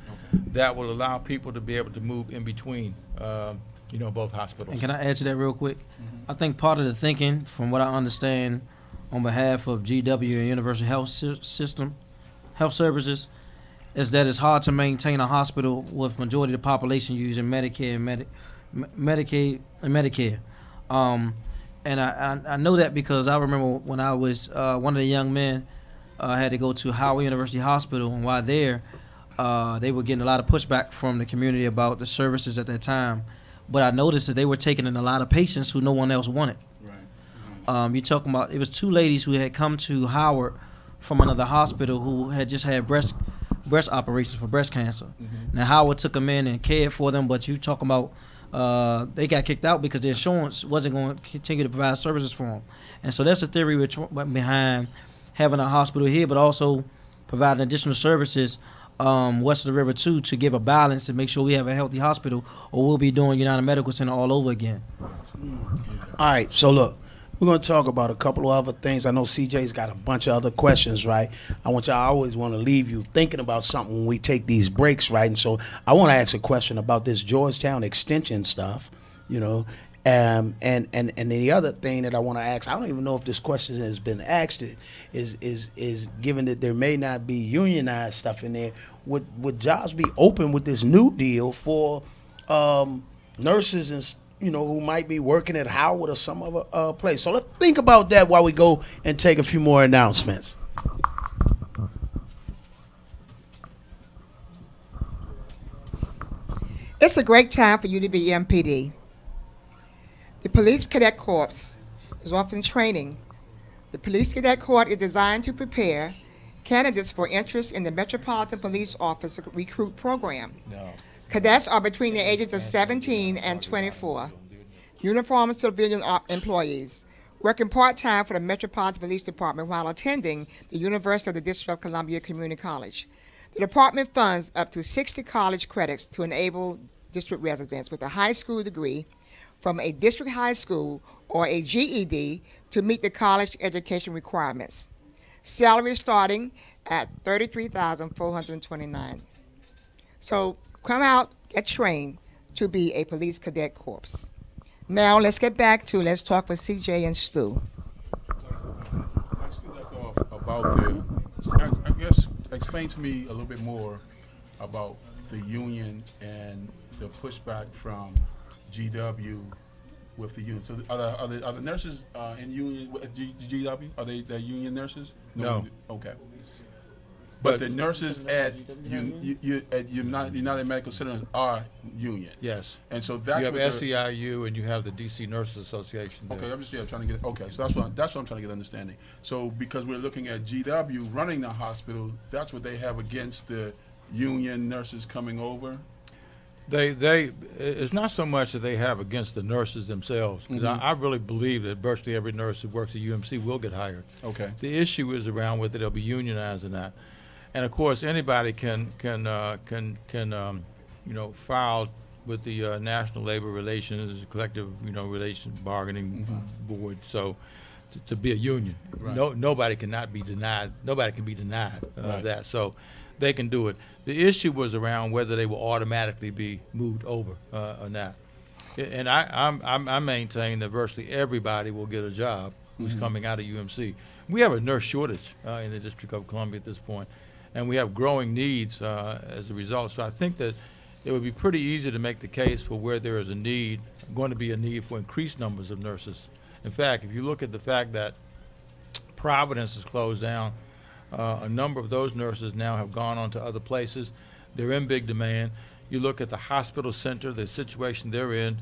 that will allow people to be able to move in between, both hospitals. And can I add to that real quick? I think part of the thinking, from what I understand, on behalf of GW and Universal Health System, Health Services, is that it's hard to maintain a hospital with majority of the population using Medicare and Medicaid and Medicare. And I know that because I remember when I was one of the young men had to go to Howard University Hospital, and while there, they were getting a lot of pushback from the community about the services at that time. But I noticed that they were taking in a lot of patients who no one else wanted. Right. You're talking about, it was 2 ladies who had come to Howard from another hospital who had just had breast operations for breast cancer. Now Howard took them in and cared for them, but you talking about they got kicked out because the insurance wasn't going to continue to provide services for them. And so that's the theory behind having a hospital here, but also providing additional services west of the river too, to give a balance and make sure we have a healthy hospital, or we'll be doing United Medical Center all over again. All right, so look, we're going to talk about a couple of other things. I know CJ's got a bunch of other questions, right? I always want to leave you thinking about something when we take these breaks, right? And so I want to ask a question about this Georgetown extension stuff, and the other thing that I want to ask, I don't even know if this question has been asked, is given that there may not be unionized stuff in there, would jobs be open with this new deal for nurses and who might be working at Howard or some other place? So let's think about that while we go and take a few more announcements. It's a great time for you to be MPD. The Police Cadet Corps is offering training. The Police Cadet Corps is designed to prepare candidates for interest in the Metropolitan Police Office Recruit Program. No. Cadets are between the ages of 17 and 24. Uniformed civilian employees working part-time for the Metropolitan Police Department while attending the University of the District of Columbia Community College. The department funds up to 60 college credits to enable district residents with a high school degree from a district high school or a GED to meet the college education requirements. Salary starting at $33,429. So come out, get trained to be a police cadet corps. Now let's talk with CJ and Stu. Let's do that off about I guess, explain to me a little bit more about the union and the pushback from GW with the union. So are the nurses in union at GW? Are they union nurses? No. Okay. But the nurses at United Medical Center are union. Yes. And so that's you have what SEIU and you have the DC Nurses Association. There. Okay, I'm just trying to get. Okay, so that's what I'm trying to get understanding. So because we're looking at GW running the hospital, that's what they have against the union nurses coming over. It's not so much that they have against the nurses themselves, because I really believe that virtually every nurse who works at UMC will get hired. Okay. The issue is around whether they'll be unionized or not, and of course anybody can file with the National Labor Relations Collective Relations Bargaining Board. So to be a union, right. Nobody cannot be denied. Nobody can be denied right. that. So they can do it. The issue was around whether they will automatically be moved over or not. And I maintain that virtually everybody will get a job who's coming out of UMC. We have a nurse shortage in the District of Columbia at this point, and we have growing needs as a result. So I think that it would be pretty easy to make the case for where there is going to be a need for increased numbers of nurses. In fact, if you look at the fact that Providence is closed down, a number of those nurses now have gone on to other places. They're in big demand. You look at the hospital center, the situation they're in.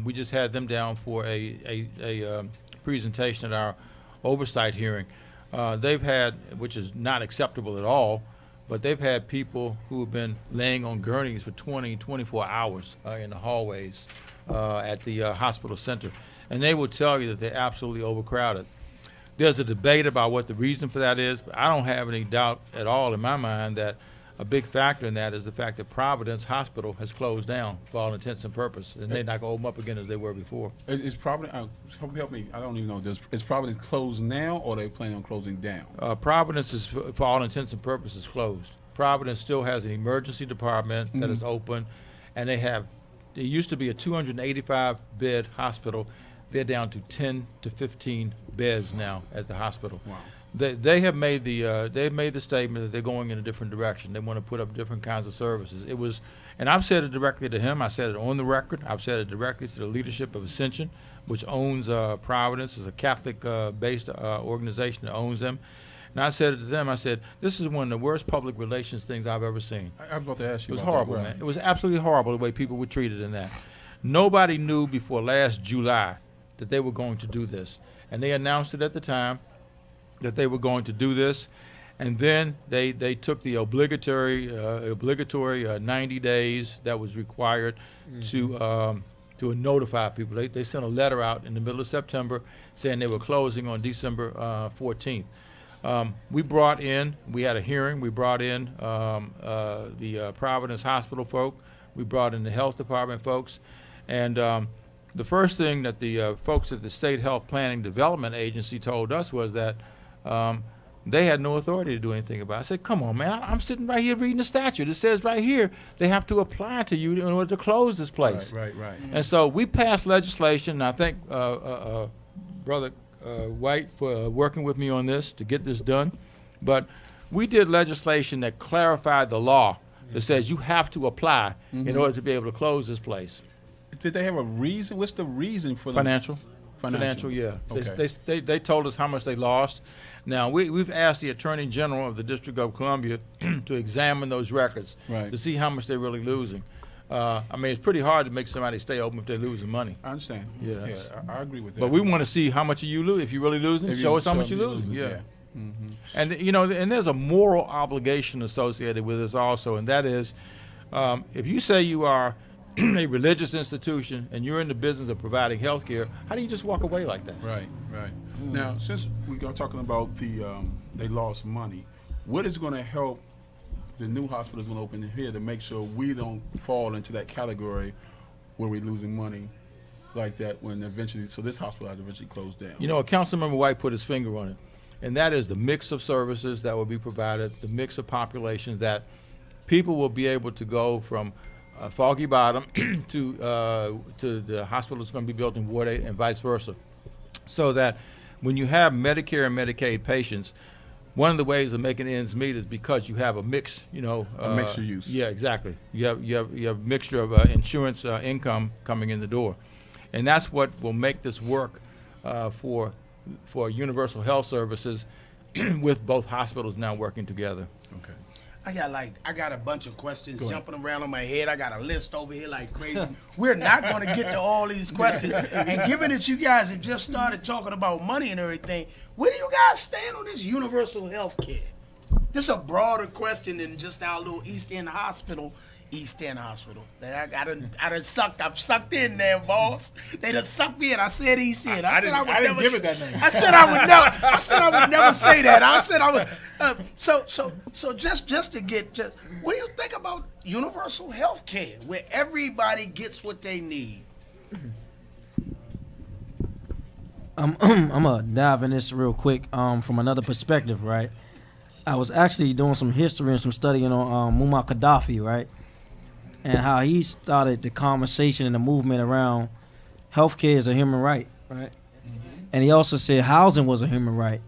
We just had them down for a presentation at our oversight hearing. They've had, which is not acceptable at all, but they've had people who have been laying on gurneys for 24 hours in the hallways at the hospital center. And they will tell you that they're absolutely overcrowded. There's a debate about what the reason for that is, but I don't have any doubt at all in my mind that a big factor in that is the fact that Providence Hospital has closed down for all intents and purposes, and they're not going to open up again as they were before. Is Providence, help me, I don't even know, is Providence closed now, or are they planning on closing down? Providence is, for all intents and purposes, closed. Providence still has an emergency department that is open, and there used to be a 285-bed hospital. They're down to 10 to 15 beds now at the hospital. Wow. They have made the statement that they're going in a different direction. They want to put up different kinds of services. It was, and I've said it directly to him. I said it on the record. I've said it directly to the leadership of Ascension, which owns Providence. It's a Catholic-based organization that owns them. And I said it to them. I said, this is one of the worst public relations things I've ever seen. I was about to ask you. It was about horrible, that. man. It was absolutely horrible the way people were treated in that. Nobody knew before last July that they were going to do this. And they announced it at the time that they were going to do this. And then they took the obligatory 90 days that was required to notify people. They sent a letter out in the middle of September saying they were closing on December 14th. We had a hearing. We brought in the Providence Hospital folk. We brought in the health department folks. And the first thing that the folks at the State Health Planning Development Agency told us was that they had no authority to do anything about it. I said, come on, man, I'm sitting right here reading the statute. It says right here they have to apply to you in order to close this place. Right. And so we passed legislation, and I thank Brother White for working with me on this to get this done. But we did legislation that clarified the law that says you have to apply in order to be able to close this place. Did they have a reason? What's the reason for the Financial, yeah. Okay. They told us how much they lost. Now, we've asked the Attorney General of the District of Columbia to examine those records to see how much they're really losing. I mean, it's pretty hard to make somebody stay open if they're losing money. I understand. Yeah. I agree with that. But we want to see how much you lose. If you're really losing, show us how much you're losing. Yeah. And, and there's a moral obligation associated with this also, and that is if you say you are a religious institution and you're in the business of providing health care, how do you just walk away like that? Right. Now, since we are talking about they lost money, what is going to help the new hospitals going to open here to make sure we don't fall into that category where we're losing money like that when eventually, so this hospital has eventually closed down? Councilmember White put his finger on it, and that is the mix of services that will be provided, the mix of population that people will be able to go from Foggy Bottom to the hospital that's going to be built in Ward 8 and vice versa. So that when you have Medicare and Medicaid patients, one of the ways of making ends meet is because you have a mix, a mixture use. Yeah, exactly. You have mixture of insurance income coming in the door. And that's what will make this work for universal health services with both hospitals now working together. Okay. I got a bunch of questions jumping around on my head. I got a list over here like crazy. We're not going to get to all these questions. And given that you guys have just started talking about money and everything, where do you guys stand on this universal health care? This is a broader question than just our little East End Hospital. I'm sucked in there, boss. They done sucked me in. I said East End. I didn't give it that name. I said I would never say that. I said I would. So just to get what do you think about universal health care, where everybody gets what they need? I'm gonna dive in this real quick from another perspective, right? I was actually doing some history and some studying on Muammar Gaddafi, right? And how he started the conversation and the movement around healthcare as a human right, right? and he also said housing was a human right,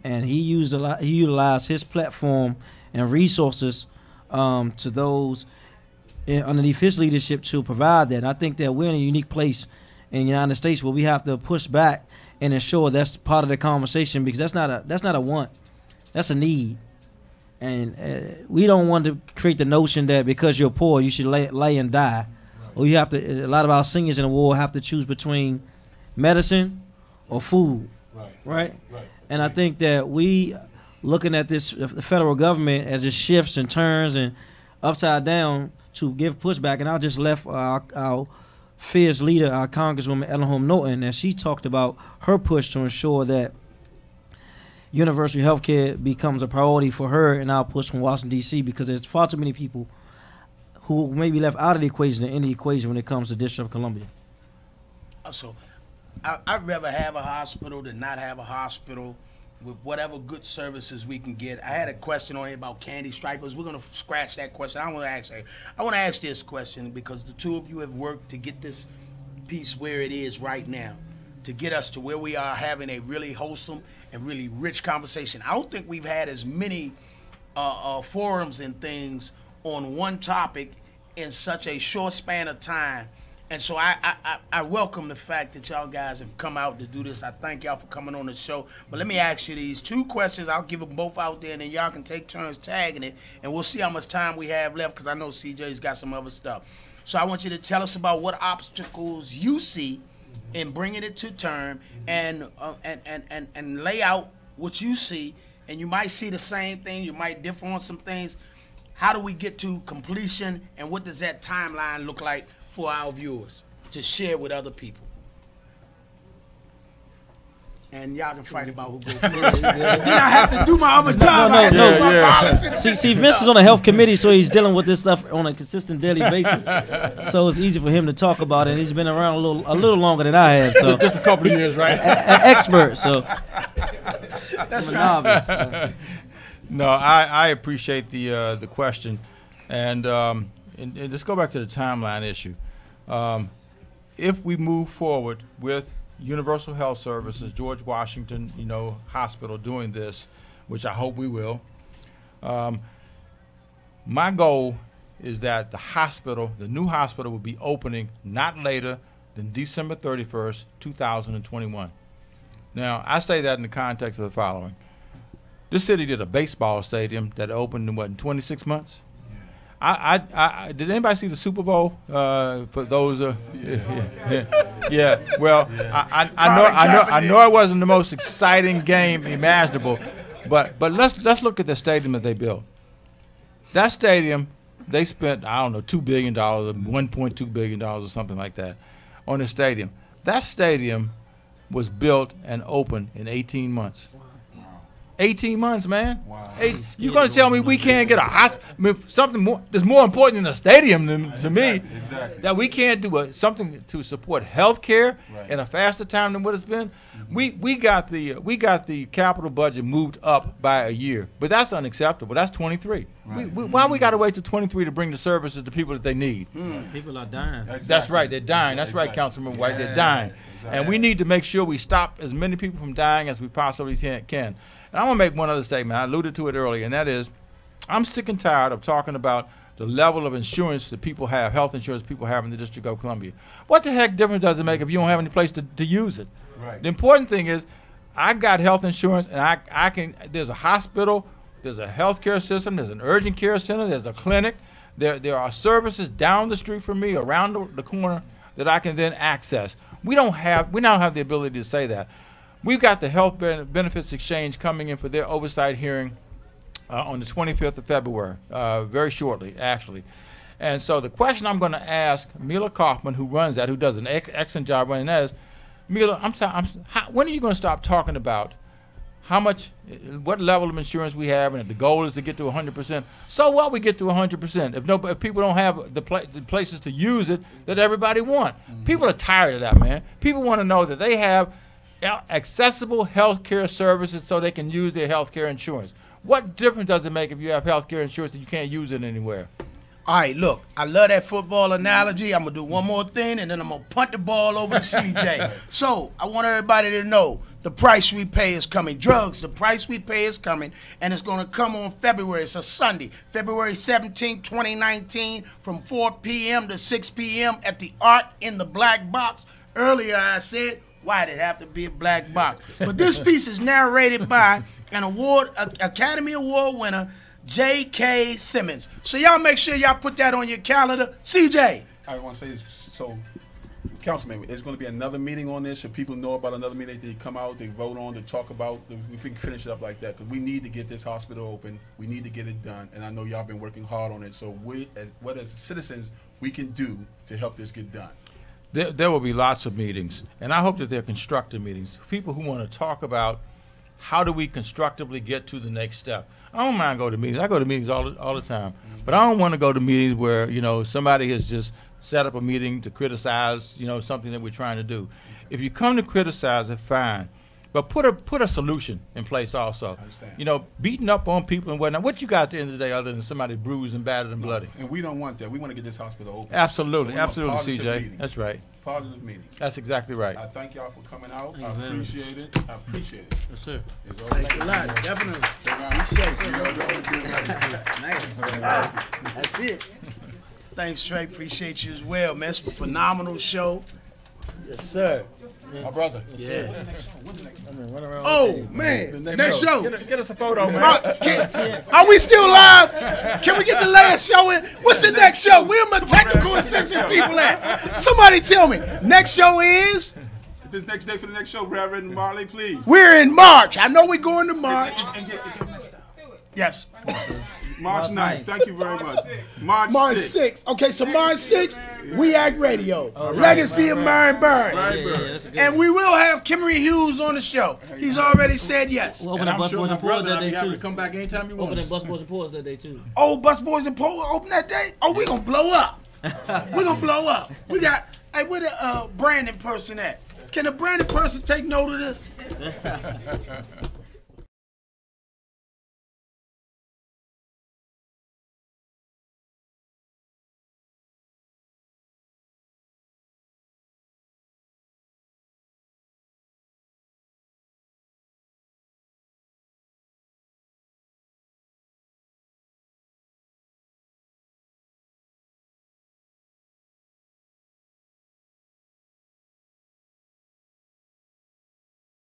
and he utilized his platform and resources to those underneath his leadership to provide that. And I think that we're in a unique place in the United States where we have to push back and ensure that's part of the conversation, because that's not a want, that's a need. And we don't want to create the notion that because you're poor you should lay and die, or you have to. A lot of our seniors in the war have to choose between medicine or food, right? And I think that we looking at this, the federal government, as it shifts and turns and upside down to give pushback. And I just left our fierce leader, our Congresswoman Ellen Norton, and she talked about her push to ensure that universal health care becomes a priority for her in our push from Washington, D.C., because there's far too many people who may be left out of the equation than in the equation when it comes to District of Columbia. So I'd rather have a hospital than not have a hospital, with whatever good services we can get. I had a question on here about candy stripers. We're going to scratch that question. I want to ask this question because the two of you have worked to get this piece where it is right now, to get us to where we are having a really wholesome and really rich conversation. I don't think we've had as many forums and things on one topic in such a short span of time. And so I welcome the fact that y'all guys have come out to do this. I thank y'all for coming on the show. But let me ask you these two questions. I'll give them both out there, and then y'all can take turns tagging it, and we'll see how much time we have left, because I know CJ's got some other stuff. So I want you to tell us about what obstacles you see in bringing it to term, and lay out what you see. And you might see the same thing. You might differ on some things. How do we get to completion, and what does that timeline look like for our viewers to share with other people? And y'all can fight about who goes first. Then I have to do my other job. See, Vince is on the health committee, so he's dealing with this stuff on a consistent daily basis. So it's easy for him to talk about it. He's been around a little longer than I have. So just a couple of years, right? An expert. So that's right. No, I appreciate the question, and let's go back to the timeline issue. If we move forward with Universal Health Services, George Washington, Hospital doing this, which I hope we will, my goal is that the new hospital will be opening not later than December 31st, 2021. Now, I say that in the context of the following. This city did a baseball stadium that opened in 26 months? Did anybody see the Super Bowl? For those, yeah. Well, I know it wasn't the most exciting game imaginable, but let's look at the stadium that they built. That stadium, they spent $2 billion, $1.2 billion, or something like that, on the stadium. That stadium was built and opened in 18 months. 18 months, man. Wow. You're going to tell me we can't get a hospital? Something more that's more important than a stadium to me. Exactly. That we can't do something to support health care in a faster time than what it's been. Mm-hmm. We got the capital budget moved up by a year, but that's unacceptable. That's 23. Right. Why we got to wait till 23 to bring the services to people that they need? People are dying. Exactly. That's right. They're dying. That's right, Councilman White. They're dying, and we need to make sure we stop as many people from dying as we possibly can. And I want to make one other statement. I alluded to it earlier, and that is, I'm sick and tired of talking about the level of insurance that people have, health insurance people have in the District of Columbia. What the heck difference does it make if you don't have any place to use it? Right. The important thing is, I got health insurance, and I can. There's a hospital, there's a healthcare system, there's an urgent care center, there's a clinic. There are services down the street from me, around the corner, that I can then access. We now have the ability to say that. We've got the Health Benefits Exchange coming in for their oversight hearing on the 25th of February, very shortly, actually. And so the question I'm going to ask Mila Kaufman, who runs that, who does an excellent job running that, is, Mila, when are you going to stop talking about what level of insurance we have, and if the goal is to get to 100%? So what we get to 100% if people don't have the places to use it that everybody want? Mm-hmm. People are tired of that, man. People want to know that they have accessible health care services so they can use their health care insurance. What difference does it make if you have health care insurance and you can't use it anywhere? All right, look, I love that football analogy. I'm going to do one more thing, and then I'm going to punt the ball over to CJ. So I want everybody to know the price we pay is coming. Drugs, the price we pay is coming, and it's going to come on February. It's a Sunday, February 17, 2019, from 4 p.m. to 6 p.m. at the Art in the Black Box. Earlier I said, why did it have to be a black box? But this piece is narrated by an Academy Award winner, J.K. Simmons. So y'all make sure y'all put that on your calendar. CJ. I want to say this. So, Councilman, there's going to be another meeting on this. If people know about another meeting, they come out, they vote on, they talk about. We can finish it up like that, because we need to get this hospital open. We need to get it done, and I know y'all been working hard on it. So, what as citizens we can do to help this get done? There will be lots of meetings, and I hope that they're constructive meetings. People who want to talk about how do we constructively get to the next step. I don't mind going to meetings. I go to meetings all the time, but I don't want to go to meetings where somebody has just set up a meeting to criticize something that we're trying to do. If you come to criticize it, fine, but put a solution in place also. Understand. Beating up on people and whatnot. What you got at the end of the day other than somebody bruised and battered and bloody? And we don't want that. We want to get this hospital open. Absolutely, So absolutely, CJ. meetings. That's right. Positive meetings. That's exactly right. I thank y'all for coming out. I appreciate it. I appreciate it. Yes, sir. It's all Thanks a right. lot. Definitely. That's it. Thanks, Trey. Appreciate you as well, man. It's a phenomenal show. Yes, sir. My brother. Yeah. Run around. Oh, man. Next show. Get us a photo, man. Are we still live? Can we get the last show in? What's the next show? Where my technical assistant people at? Somebody tell me. Next show is? This next day for the next show, Reverend Marley, please. We're in March. I know we're going to March. Yes. March 9th. Thank you very much. March 6th. Okay, so March 6th, We Act Radio. Legacy of Myron Byrne. And we will have Kimmery Hughes on the show. He's already said yes. We'll open up Bus Boys and Poors that day, too. Come back anytime you want. Open up Bus Boys and Poors that day, too. Oh, Bus Boys and Poors open that day? Oh, we're going to blow up. We're going to blow up. We got, hey, where the Brandon person at? Can the Brandon person take note of this?